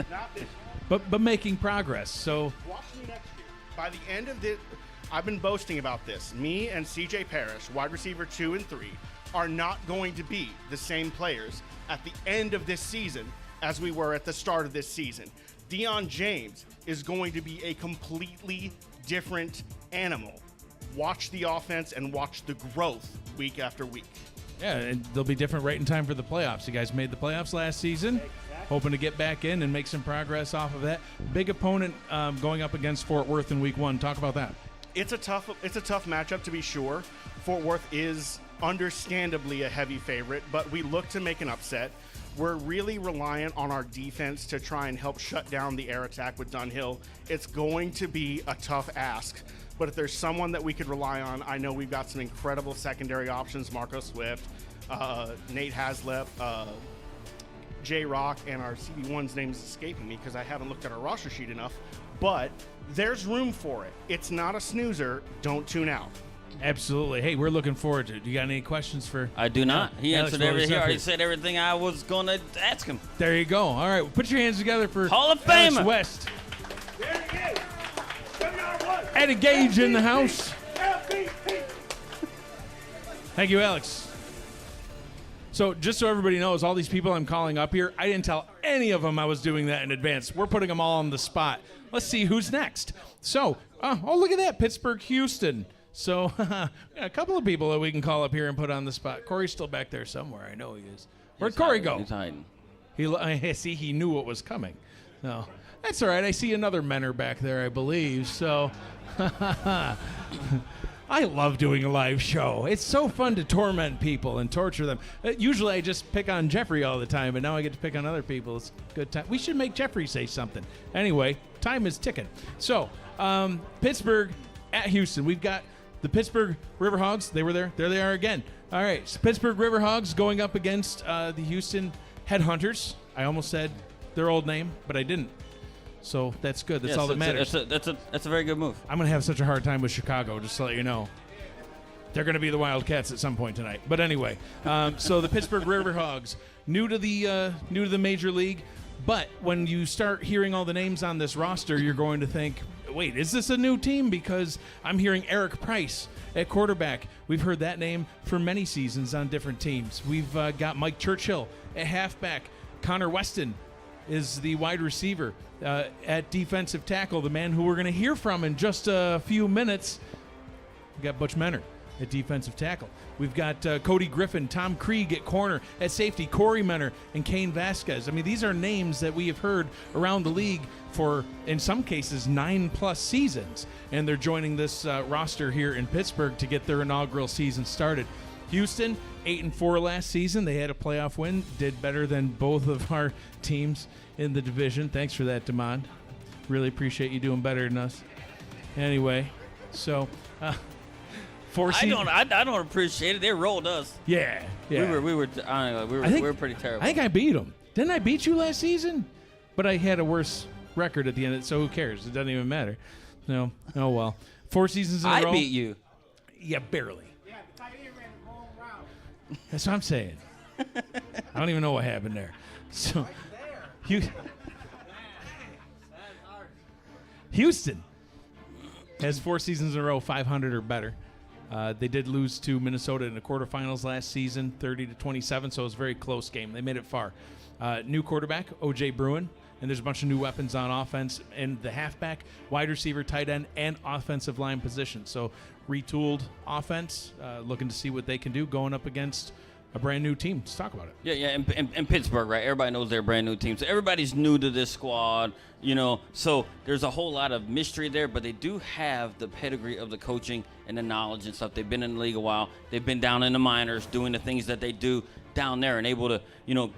Not this year. But making progress. So Watch me next year. By the end of this, I've been boasting about this. Me and CJ Parrish, wide receiver 2 and 3, are not going to be the same players at the end of this season as we were at the start of this season. Deion James is going to be a completely different animal. Watch the offense and watch the growth week after week. yeah, and they'll be different right in time for the playoffs. You guys made the playoffs last season. Hoping to get back in and make some progress off of that. Big opponent going up against Fort Worth in week 1. Talk about that. It's a tough matchup, to be sure. Fort Worth is understandably a heavy favorite, but we look to make an upset. We're really reliant on our defense to try and help shut down the air attack with Dunhill. It's going to be a tough ask, but if there's someone that we could rely on, I know we've got some incredible secondary options. Marco Swift, Nate Haslip, J-Rock, and our CB1's name is escaping me because I haven't looked at our roster sheet enough, but there's room for it. It's not a snoozer. Don't tune out. Absolutely. Hey, we're looking forward to it. Do you got any questions for? I do not. He Alex, answered what everything. was He that already for? said everything I was going to ask him. There you go. All right, put your hands together for Hall of Alex Famer. West. There he is. WR1. Eddie Gage in the house. MVP. Thank you, Alex. So just so everybody knows, all these people I'm calling up here, I didn't tell any of them I was doing that in advance. We're putting them all on the spot. Let's see who's next. So, oh, look at that, Pittsburgh, Houston. So a couple of people that we can call up here and put on the spot. Corey's still back there somewhere. I know he is. Where'd Corey go? He's hiding. See, he knew what was coming. No, that's all right. I see another Menor back there, I believe. So I love doing a live show. It's so fun to torment people and torture them. Usually I just pick on Jeffrey all the time, but now I get to pick on other people. It's a good time. We should make Jeffrey say something. Anyway, time is ticking. So Pittsburgh at Houston. We've got the Pittsburgh Riverhogs. They were there. There they are again. All right, so Pittsburgh Riverhogs going up against the Houston Headhunters. I almost said their old name, but I didn't. So that's good. That's all that matters. That's a very good move. I'm going to have such a hard time with Chicago, just to let you know. They're going to be the Wildcats at some point tonight. But anyway, so the Pittsburgh Riverhogs, new to the major league. But when you start hearing all the names on this roster, you're going to think, wait, is this a new team? Because I'm hearing Eric Price at quarterback. We've heard that name for many seasons on different teams. We've got Mike Churchill at halfback. Connor Weston is the wide receiver. At defensive tackle, the man who we're going to hear from in just a few minutes. We got Butch Menor at defensive tackle. We've got Cody Griffin, Tom Krieg at corner. At safety, Corey Menor and Kane Vasquez. I mean, these are names that we have heard around the league for, in some cases, 9+ seasons. And they're joining this roster here in Pittsburgh to get their inaugural season started. Houston, 8-4 last season. They had a playoff win, did better than both of our teams in the division. Thanks for that, Demond. Really appreciate you doing better than us. Anyway, so 4 seasons. I don't appreciate it. They rolled us. Yeah. We were pretty terrible. I think I beat them. Didn't I beat you last season? But I had a worse record at the end, so who cares? It doesn't even matter. No. Oh well. 4 seasons in a row. I beat you. Yeah, barely. Yeah, the tight end ran the wrong route. That's what I'm saying. I don't even know what happened there. So, Houston has 4 seasons in a row, 500 or better. They did lose to Minnesota in the quarterfinals last season, 30-27, so it was a very close game. They made it far. New quarterback, O.J. Bruin, and there's a bunch of new weapons on offense and the halfback, wide receiver, tight end, and offensive line position. So retooled offense, looking to see what they can do going up against a brand new team. Let's talk about it. Yeah, in Pittsburgh, right? Everybody knows they're a brand new team. So everybody's new to this squad, So there's a whole lot of mystery there, but they do have the pedigree of the coaching and the knowledge and stuff. They've been in the league a while. They've been down in the minors doing the things that they do down there and able to,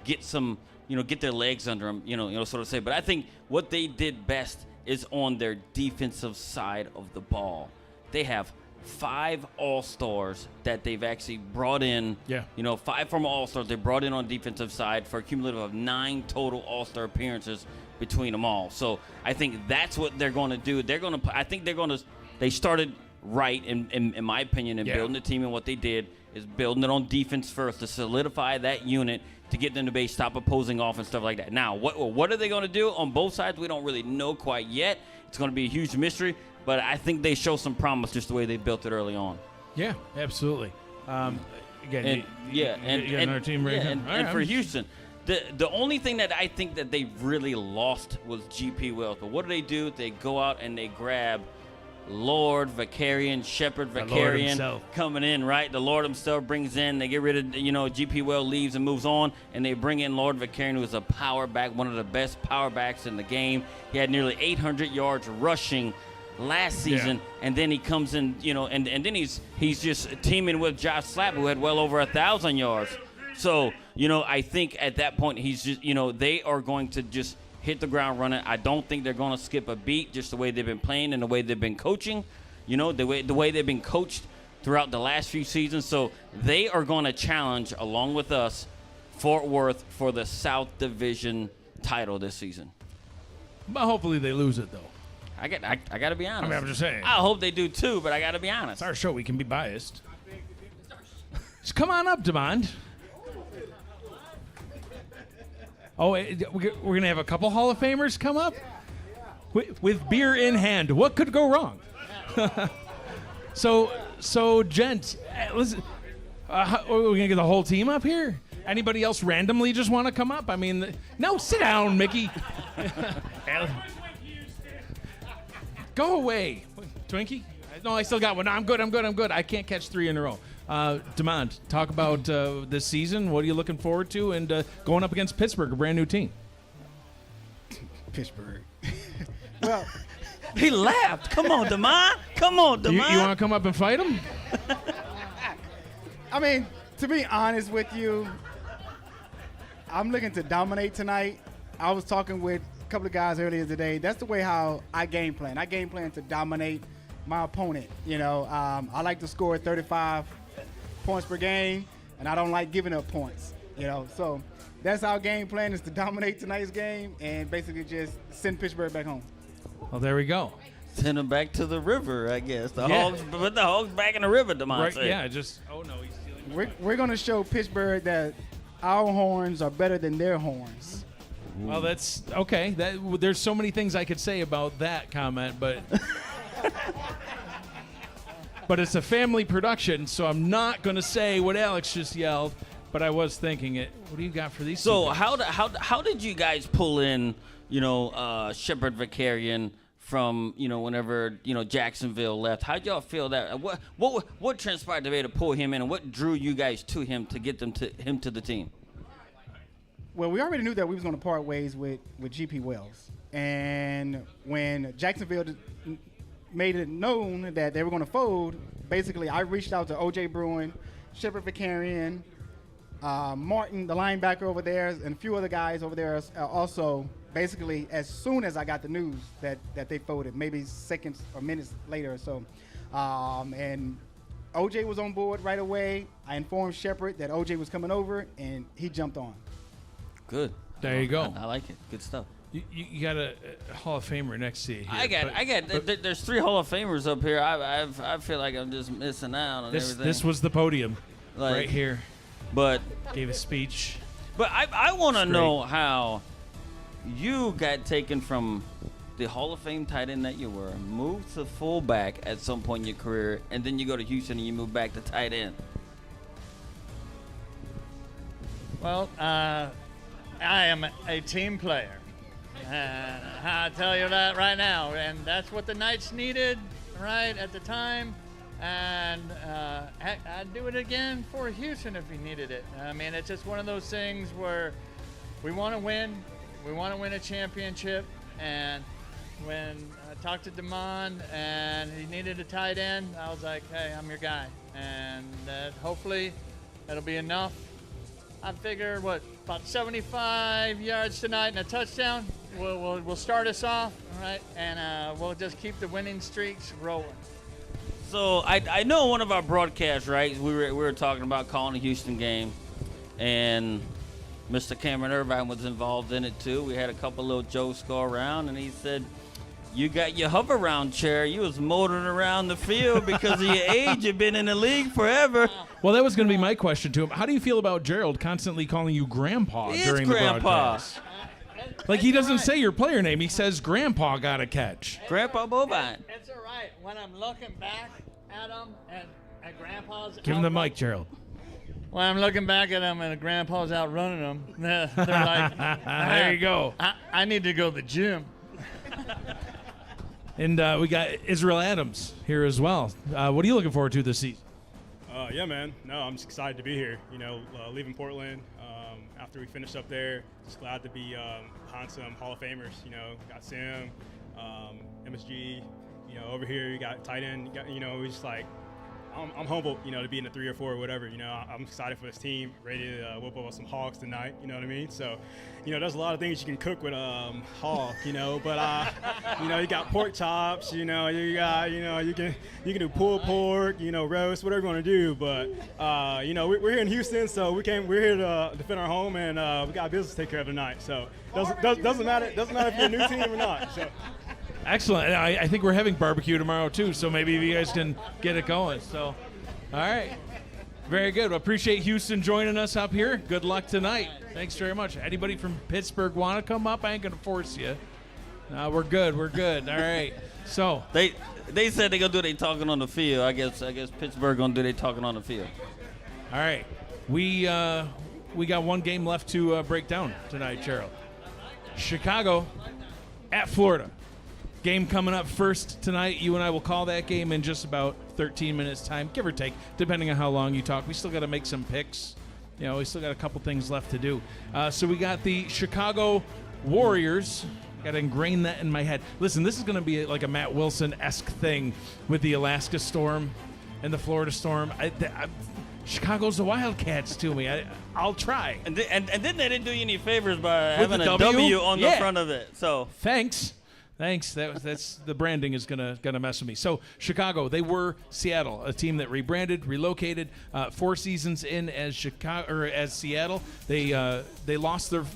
get some, get their legs under them, sort of say. But I think what they did best is on their defensive side of the ball. They have 5 All-Stars that they've actually brought in. Yeah. 5 former All-Stars they brought in on the defensive side for a cumulative of 9 total All-Star appearances between them all. So I think that's what they're going to do. They started right, in my opinion, in building the team, and what they did is building it on defense first to solidify that unit to get them to base, stop opposing offense, stuff like that. Now, what are they going to do on both sides? We don't really know quite yet. It's going to be a huge mystery, but I think they show some promise just the way they built it early on. Yeah, absolutely. Again, and another team right here. And for Houston, the only thing that I think that they really lost was GP Wells. But what do? They go out and they grab Lord Vicarian, Shepherd Vicarian coming in, right? The Lord himself brings in. They get rid of, GP Wells leaves and moves on, and they bring in Lord Vicarian, who is a power back, one of the best power backs in the game. He had nearly 800 yards rushing last season, and then he comes in, and then he's just teaming with Josh Slapp, who had well over 1,000 yards. So, I think at that point he's just, they are going to just hit the ground running. I don't think they're going to skip a beat, just the way they've been playing and the way they've been coaching, the way they've been coached throughout the last few seasons. So they are going to challenge, along with us, Fort Worth for the South Division title this season. But hopefully they lose it, though. I got to be honest. I mean, I'm just saying. I hope they do too, but I got to be honest. It's our show. We can be biased. Just come on up, Demond. Oh, we're going to have a couple Hall of Famers come up? With beer in hand. What could go wrong? So, gents, listen, are we going to get the whole team up here? Anybody else randomly just want to come up? I mean, no, sit down, Mickey. Go away. Twinkie? No, I still got one. No, I'm good. I can't catch 3 in a row. Demond, talk about this season. What are you looking forward to? And going up against Pittsburgh, a brand new team. Pittsburgh. Well, he laughed. Come on, Demond. You want to come up and fight him? I mean, to be honest with you, I'm looking to dominate tonight. I was talking with a couple of guys earlier today. That's the way how I game plan. I game plan to dominate my opponent. I like to score 35 points per game, and I don't like giving up points. So that's our game plan, is to dominate tonight's game and basically just send Pittsburgh back home. Well, there we go. Send them back to the river, I guess. Hogs, put the Hogs back in the river, Demond. Right, yeah, just, oh no, he's stealing. We're going to show Pittsburgh that our horns are better than their horns. Well, that's okay. There's so many things I could say about that comment, but but it's a family production, so I'm not going to say what Alex just yelled. But I was thinking it. What do you got for these? So how did you guys pull in Shepherd Vicarian from whenever Jacksonville left? How'd y'all feel that? What transpired to be able to pull him in, and what drew you guys to him to get him to the team? Well, we already knew that we was going to part ways with GP Wells, and when Jacksonville made it known that they were going to fold, basically I reached out to OJ Bruin, Shepherd Vicarian, Martin, the linebacker over there, and a few other guys over there also. Basically, as soon as I got the news that they folded, maybe seconds or minutes later or so, and OJ was on board right away. I informed Shepherd that OJ was coming over, and he jumped on. Good. There you go. I like it. Good stuff. You got a Hall of Famer next to you here. I got. There's 3 Hall of Famers up here. I feel like I'm just missing out on everything. This was the podium, right here. But gave a speech. But I want to know how you got taken from the Hall of Fame tight end that you were, moved to fullback at some point in your career, and then you go to Houston and you move back to tight end. Well, I am a team player. I tell you that right now, and that's what the Knights needed, right, at the time. And I'd do it again for Houston if he needed it. I mean, it's just one of those things where we want to win. We want to win a championship. And when I talked to Demond and he needed a tight end, I was like, hey, I'm your guy. And hopefully that'll be enough. I figure, about 75 yards tonight and a touchdown. We'll start us off, all right? And we'll just keep the winning streaks rolling. So I know one of our broadcasts, right? We were talking about calling a Houston game, and Mr. Cameron Irvine was involved in it too. We had a couple little jokes go around, and he said, you got your hover round chair. You was motoring around the field because of your age. You've been in the league forever. Well, that was going to be my question to him. How do you feel about Gerald constantly calling you Grandpa during the Grandpa. broadcast? Like, he doesn't say your player name. He says Grandpa got a catch. Grandpa Bovine. It's all right. When I'm looking back at him and at Grandpa's Give him the out- mic, Gerald. When I'm looking back at him and Grandpa's out running him, they're like, There you go. I need to go to the gym. And we got Israel Adams here as well. What are you looking forward to this season? Yeah, man. No, I'm just excited to be here. You know, leaving Portland after we finished up there. Just glad to be behind some Hall of Famers. You know, got Sam, MSG. You know, over here you got tight end. You know, we just like I'm humbled. You know, to be in the 3 or 4 or whatever. You know, I'm excited for this team. Ready to whoop up some Hogs tonight. You know what I mean? So, you know, there's a lot of things you can cook with hog. You know, but you know, you got pork chops. You know, you got you can do pulled pork. You know, roast, whatever you want to do. But you know, we're here in Houston, so we're here to defend our home, and we got business to take care of tonight. So doesn't matter if you're a new team or not. So. Excellent. I think we're having barbecue tomorrow, too, so maybe you guys can get it going. So, all right. Very good. Well, appreciate Houston joining us up here. Good luck tonight. Thanks very much. Anybody from Pittsburgh want to come up? I ain't going to force you. No, we're good. We're good. All right. So They said they're going to do their talking on the field. I guess Pittsburgh going to do their talking on the field. all right. We got one game left to break down tonight, Gerald. Chicago at Florida. Game coming up first tonight. You and I will call that game in just about 13 minutes time, give or take, depending on how long you talk. We still got to make some picks. You know, we still got a couple things left to do. So we got the Chicago Warriors. Got to ingrain that in my head. Listen, this is going to be like a Matt Wilson-esque thing with the Alaska Storm and the Florida Storm. Chicago's the Wildcats to me. I'll try. And then they didn't do you any favors by With having the a W? W on the Yeah. front of it. So Thanks. That's the branding is gonna mess with me. So Chicago, they were Seattle, a team that rebranded, relocated, 4 seasons in as Seattle. They had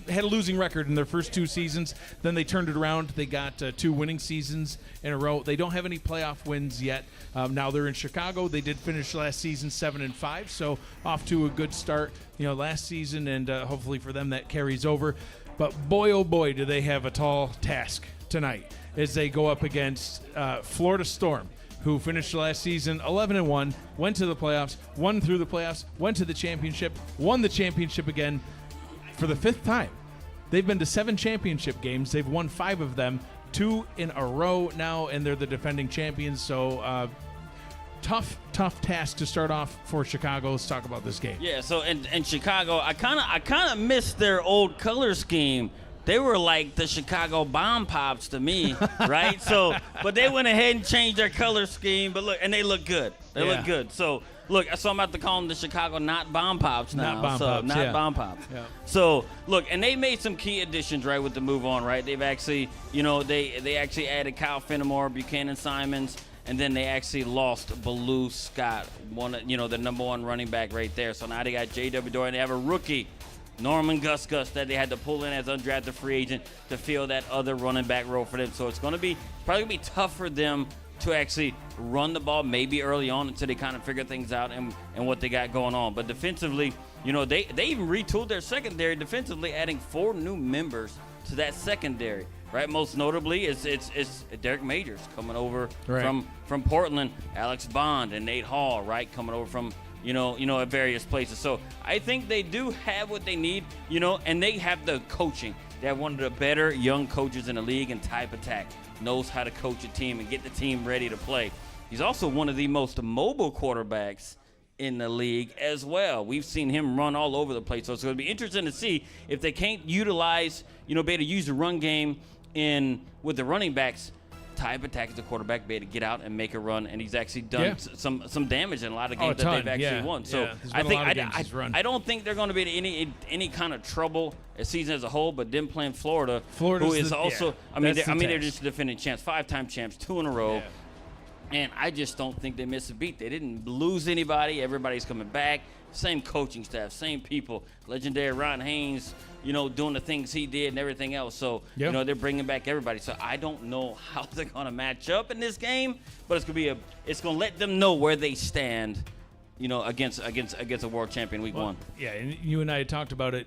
a losing record in their first 2 seasons. Then they turned it around. They got 2 winning seasons in a row. They don't have any playoff wins yet. Now they're in Chicago. They did finish last season 7-5, so off to a good start. You know, last season, and hopefully for them that carries over. But boy, oh boy, do they have a tall task tonight as they go up against Florida Storm, who finished last season 11-1, went to the playoffs, won through the playoffs, went to the championship, won the championship again for the 5th time. They've been to 7 championship games. They've won 5 of them, 2 in a row now, and they're the defending champions. So tough task to start off for Chicago. Let's talk about this game. yeah, so in Chicago, I kind of missed their old color scheme. They were like the Chicago Bomb Pops to me, right? So, but they went ahead and changed their color scheme. But look, and they look good. They look good. So, look, so I'm about to call them the Chicago Not Bomb Pops now. Not Bomb Pops, Not yeah. Bomb Pops. Yeah. So, look, and they made some key additions, right, with the move on, right? They've actually, you know, they actually added Kyle Fenimore, Buchanan Simons, and then they actually lost Baloo Scott, the number 1 running back right there. So now they got J.W. Dorian. They have a rookie, Norman Gus that they had to pull in as undrafted free agent to fill that other running back role for them. So it's probably going to be tough for them to actually run the ball maybe early on until they kind of figure things out and what they got going on. But defensively, you know, they even retooled their secondary defensively, adding 4 new members to that secondary. Right, most notably it's Derek Majors coming over from Portland, Alex Bond and Nate Hall, right, coming over from at various places. So I think they do have what they need, and they have the coaching. They have one of the better young coaches in the league, and Type Attack knows how to coach a team and get the team ready to play. He's also one of the most mobile quarterbacks in the league as well. We've seen him run all over the place. So it's going to be interesting to see if they can't utilize, be able to use the run game with the running backs. Type Attack is the quarterback, be able to get out and make a run, and he's actually done some damage in a lot of games that they've actually won. So I don't think they're going to be in any kind of trouble a season as a whole. But them playing Florida, who is also, they're just a defending champs, 5-time champs, 2 in a row. And I just don't think they missed a beat. They didn't lose anybody. Everybody's coming back. Same coaching staff, same people. Legendary Ron Haynes, doing the things he did and everything else. So, they're bringing back everybody. So I don't know how they're going to match up in this game, but it's going to let them know where they stand, against a world champion week 1. Yeah, and you and I had talked about it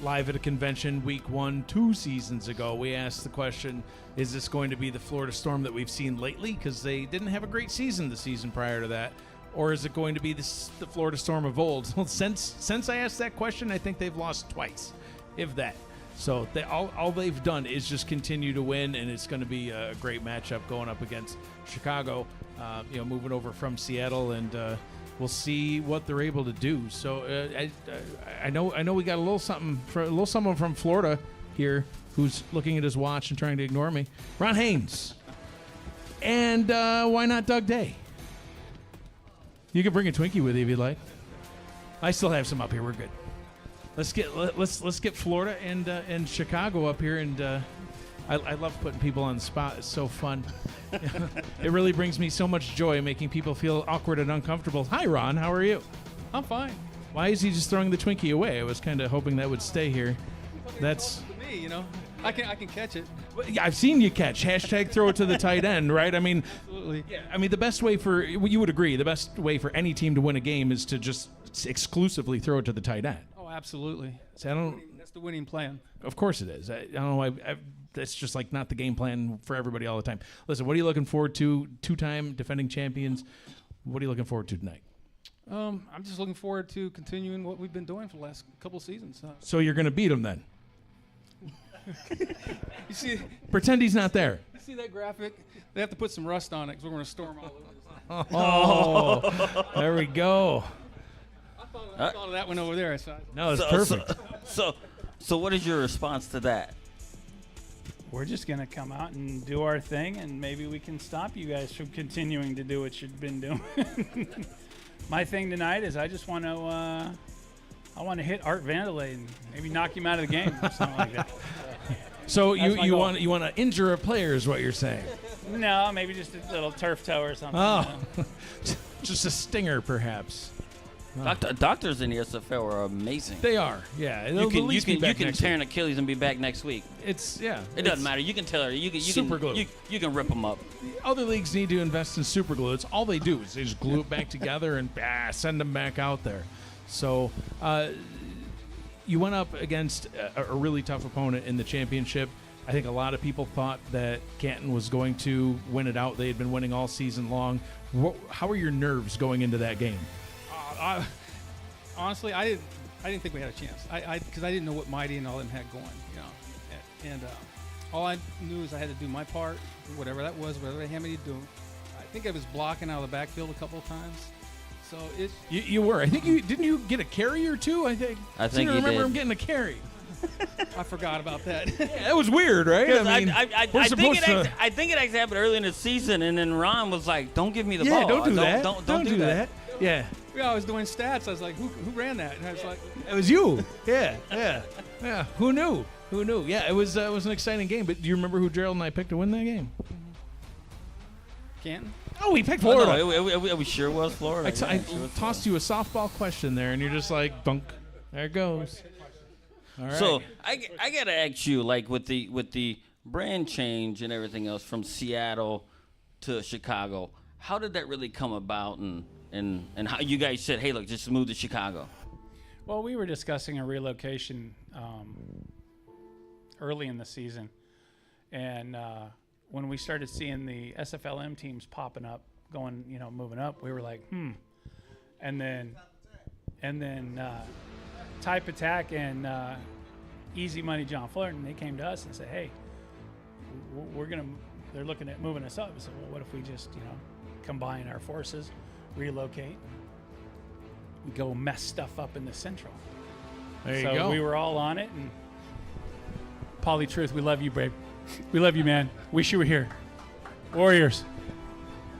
live at a convention week 1 2 seasons ago. We asked the question, is this going to be the Florida Storm that we've seen lately? Because they didn't have a great season the season prior to that. Or is it going to be the Florida Storm of old? Well, since I asked that question, I think they've lost twice, if that. So all they've done is just continue to win, and it's going to be a great matchup going up against Chicago, moving over from Seattle, and we'll see what they're able to do. So I know we got a little something from Florida here, who's looking at his watch and trying to ignore me. Ron Haynes, and why not Doug Day? You can bring a Twinkie with you if you'd like. I still have some up here. We're good. Let's get Florida and Chicago up here, and I love putting people on the spot. It's so fun. It really brings me so much joy making people feel awkward and uncomfortable. Hi, Ron. How are you? I'm fine. Why is he just throwing the Twinkie away? I was kind of hoping that would stay here. That's me, I can catch it. Yeah, I've seen you catch. # throw it to the tight end, right? I mean, Absolutely. yeah, I mean, the best way you would agree, the best way for any team to win a game is to just exclusively throw it to the tight end. Oh, absolutely. So That's the winning plan. Of course it is. I don't know. That's just like not the game plan for everybody all the time. Listen, what are you looking forward to? 2-time defending champions. What are you looking forward to tonight? I'm just looking forward to continuing what we've been doing for the last couple of seasons. So you're going to beat him then? You see, Pretend he's not there. you see that graphic? They have to put some rust on it because we're going to storm all over this. Oh, there we go. I thought of that one over there. No, it's perfect. So what is your response to that? We're just going to come out and do our thing, and maybe we can stop you guys from continuing to do what you've been doing. My thing tonight is I just want to hit Art Vandelay and maybe knock him out of the game or something like that. So you want to injure a player is what you're saying? No, maybe just a little turf toe or something. Oh, just a stinger perhaps. Doctors in the SFL are amazing. They are, yeah. You can tear an Achilles and be back next week. It doesn't matter. You can tell her. You super glue. You can rip them up. Other leagues need to invest in super glue. It's all they do is they just glue it back together and send them back out there. So you went up against a really tough opponent in the championship. I think a lot of people thought that Canton was going to win it out. They had been winning all season long. How are your nerves going into that game? Honestly, I didn't think we had a chance. Because I didn't know what Mighty and all them had going, And all I knew is I had to do my part, whatever that was, whatever they had me to do. I think I was blocking out of the backfield a couple of times. So you were. I think didn't you get a carry or two? I think you remember did. him getting a carry. I forgot about that. Yeah, that was weird, right? I think it actually happened early in the season, and then Ron was like, "Don't give me the ball. Yeah, don't do that. Don't do that." Yeah. I was doing stats. I was like, who ran that? And I was like, it was you. Yeah. Who knew? Yeah, it was an exciting game. But do you remember who Gerald and I picked to win that game? Canton. Oh, we picked Florida. It sure was Florida. I tossed you a softball question there, and you're just like, dunk. There it goes. All right. So I gotta ask you, like with the brand change and everything else from Seattle to Chicago, how did that really come about, and how you guys said, hey, look, just move to Chicago? Well, we were discussing a relocation early in the season, and when we started seeing the SFLM teams popping up, going, moving up, we were like, and then Type Attack and Easy Money John Fullerton, they came to us and said, hey, they're looking at moving us up. So, well, what if we just, combine our forces, relocate, we go mess stuff up in the Central. There you so go. We were all on it, and Pauly Truth, we love you, babe. We love you, man. Wish you were here. Warriors.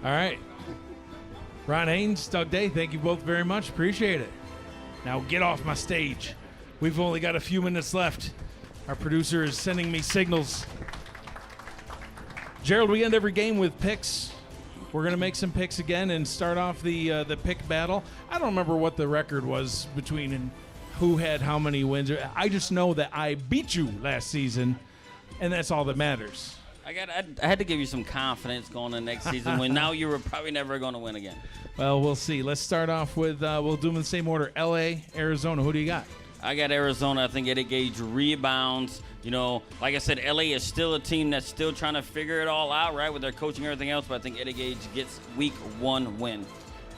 All right. Ron Haynes, Doug Day, thank you both very much. Appreciate it. Now get off my stage. We've only got a few minutes left. Our producer is sending me signals. Gerald, we end every game with picks. We're gonna make some picks again and start off the pick battle. I don't remember what the record was between and who had how many wins. I just know that I beat you last season, and that's all that matters. I had to give you some confidence going into next season when now you were probably never going to win again. Well, we'll see. Let's start off with we'll do them in the same order. L.A., Arizona. Who do you got? I got Arizona. I think Eddie Gage rebounds. You know, like I said, LA is still a team that's still trying to figure it all out, right, with their coaching and everything else. But I think Eddie Gage gets week 1 win.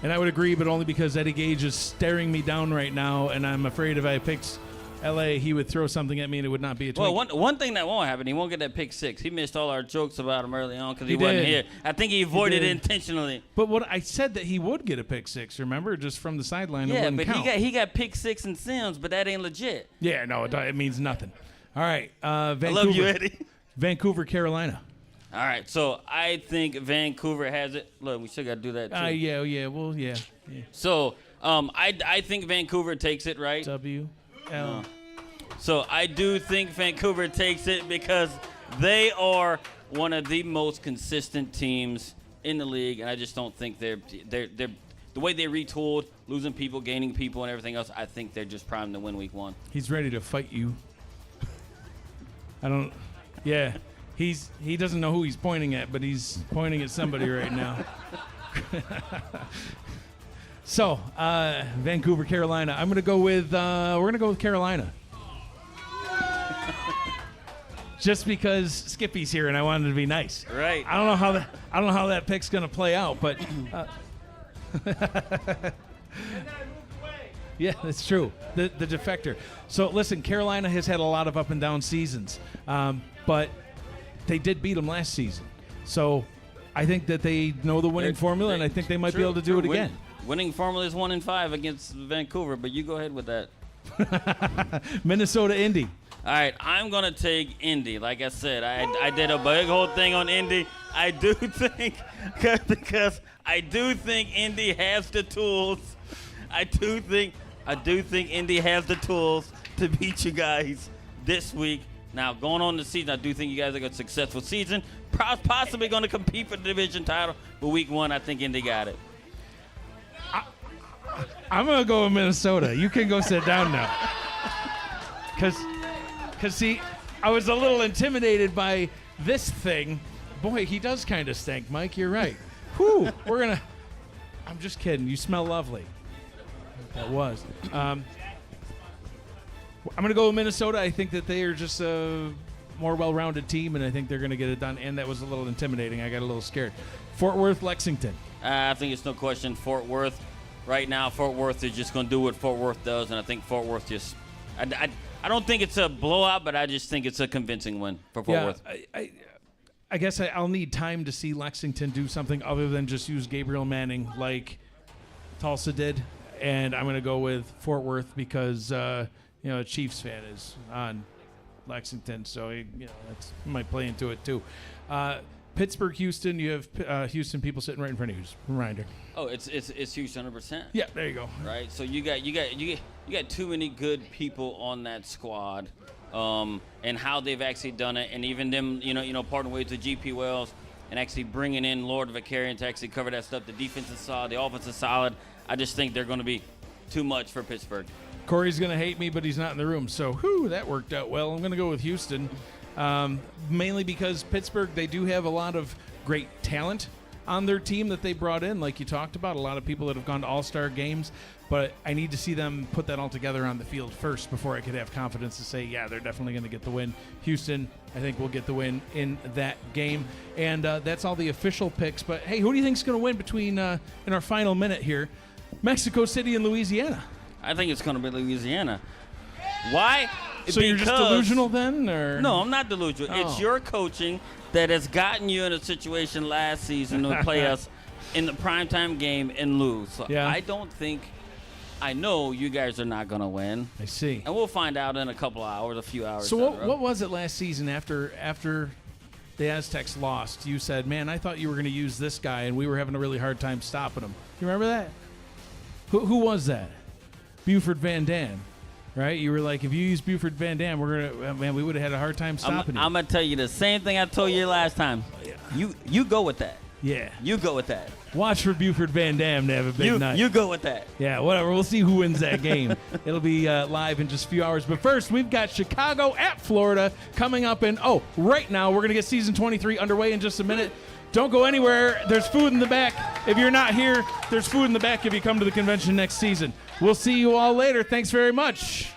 And I would agree, but only because Eddie Gage is staring me down right now, and I'm afraid if I picked L.A., he would throw something at me and it would not be a twink. Well, one thing that won't happen, he won't get that pick 6. He missed all our jokes about him early on because he wasn't here. I think he avoided it intentionally. But what I said that he would get a pick 6, remember, just from the sideline. Yeah, it wouldn't but count. he got pick 6 and Sims, but that ain't legit. Yeah, no, it means nothing. All right, Vancouver. I love you, Eddie. Vancouver, Carolina. All right, so I think Vancouver has it. Look, we still got to do that, too. Yeah. So I think Vancouver takes it, right? W-L. So I do think Vancouver takes it because they are one of the most consistent teams in the league, and I just don't think they're the way they retooled, losing people, gaining people, and everything else. I think they're just primed to win week 1. He's ready to fight you. I don't. Yeah, he doesn't know who he's pointing at, but he's pointing at somebody right now. So, Vancouver, Carolina. I'm gonna go with. We're gonna go with Carolina. Just because Skippy's here and I wanted to be nice. Right. I don't know how that pick's gonna play out, but. Yeah, that's true. The defector. So listen, Carolina has had a lot of up and down seasons, but they did beat them last season. So I think that they know the winning formula, and I think they might be able to do it again. Winning formula is 1-5 against Vancouver, but you go ahead with that. Minnesota, Indy. All right, I'm going to take Indy. Like I said, I did a big whole thing on Indy. I do think, because I do think Indy has the tools. I do think Indy has the tools to beat you guys this week. Now, going on the season, I do think you guys are going to have a successful season. Possibly going to compete for the division title, but week 1, I think Indy got it. I'm going to go with Minnesota. You can go sit down now. Because, see, I was a little intimidated by this thing. Boy, he does kind of stink, Mike. You're right. Whew, I'm just kidding. You smell lovely. That was. I'm going to go with Minnesota. I think that they are just a more well-rounded team, and I think they're going to get it done. And that was a little intimidating. I got a little scared. Fort Worth, Lexington. I think it's no question Fort Worth. Right now, Fort Worth is just going to do what Fort Worth does, and I think Fort Worth just I don't think it's a blowout, but I just think it's a convincing win for Fort Worth. I guess I'll need time to see Lexington do something other than just use Gabriel Manning like Tulsa did, and I'm going to go with Fort Worth because a Chiefs fan is on Lexington, so that might play into it too. Pittsburgh, Houston. You have Houston people sitting right in front of you. Just a reminder. Oh, it's Houston 100%. Yeah, there you go. Right. So you got too many good people on that squad, and how they've actually done it, and even them, parting ways with GP Wells and actually bringing in Lord Vicarian to actually cover that stuff. The defense is solid. The offense is solid. I just think they're going to be too much for Pittsburgh. Corey's going to hate me, but he's not in the room. So, that worked out well. I'm going to go with Houston. Mainly because Pittsburgh, they do have a lot of great talent on their team that they brought in, like you talked about, a lot of people that have gone to all-star games, but I need to see them put that all together on the field first before I could have confidence to say, yeah, they're definitely going to get the win. Houston, I think, will get the win in that game, and that's all the official picks, but hey, who do you think is going to win between in our final minute here, Mexico City and Louisiana? I think it's going to be Louisiana. Why? So you're just delusional then? Or? No, I'm not delusional. Oh. It's your coaching that has gotten you in a situation last season to play us in the primetime game and lose. So yeah. I know you guys are not going to win. I see. And we'll find out in a couple hours, a few hours. So what was it last season after the Aztecs lost? You said, man, I thought you were going to use this guy, and we were having a really hard time stopping him. You remember that? Who was that? Buford Van Dam. Right? You were like, if you use Buford Van Dam, we would have had a hard time stopping you. I'm going to tell you the same thing I told you last time. Yeah. You go with that. Yeah. You go with that. Watch for Buford Van Dam to have a big night. You go with that. Yeah, whatever. We'll see who wins that game. It'll be live in just a few hours. But first, we've got Chicago at Florida coming up. And, right now, we're going to get Season 23 underway in just a minute. Don't go anywhere. There's food in the back. If you're not here, there's food in the back if you come to the convention next season. We'll see you all later. Thanks very much.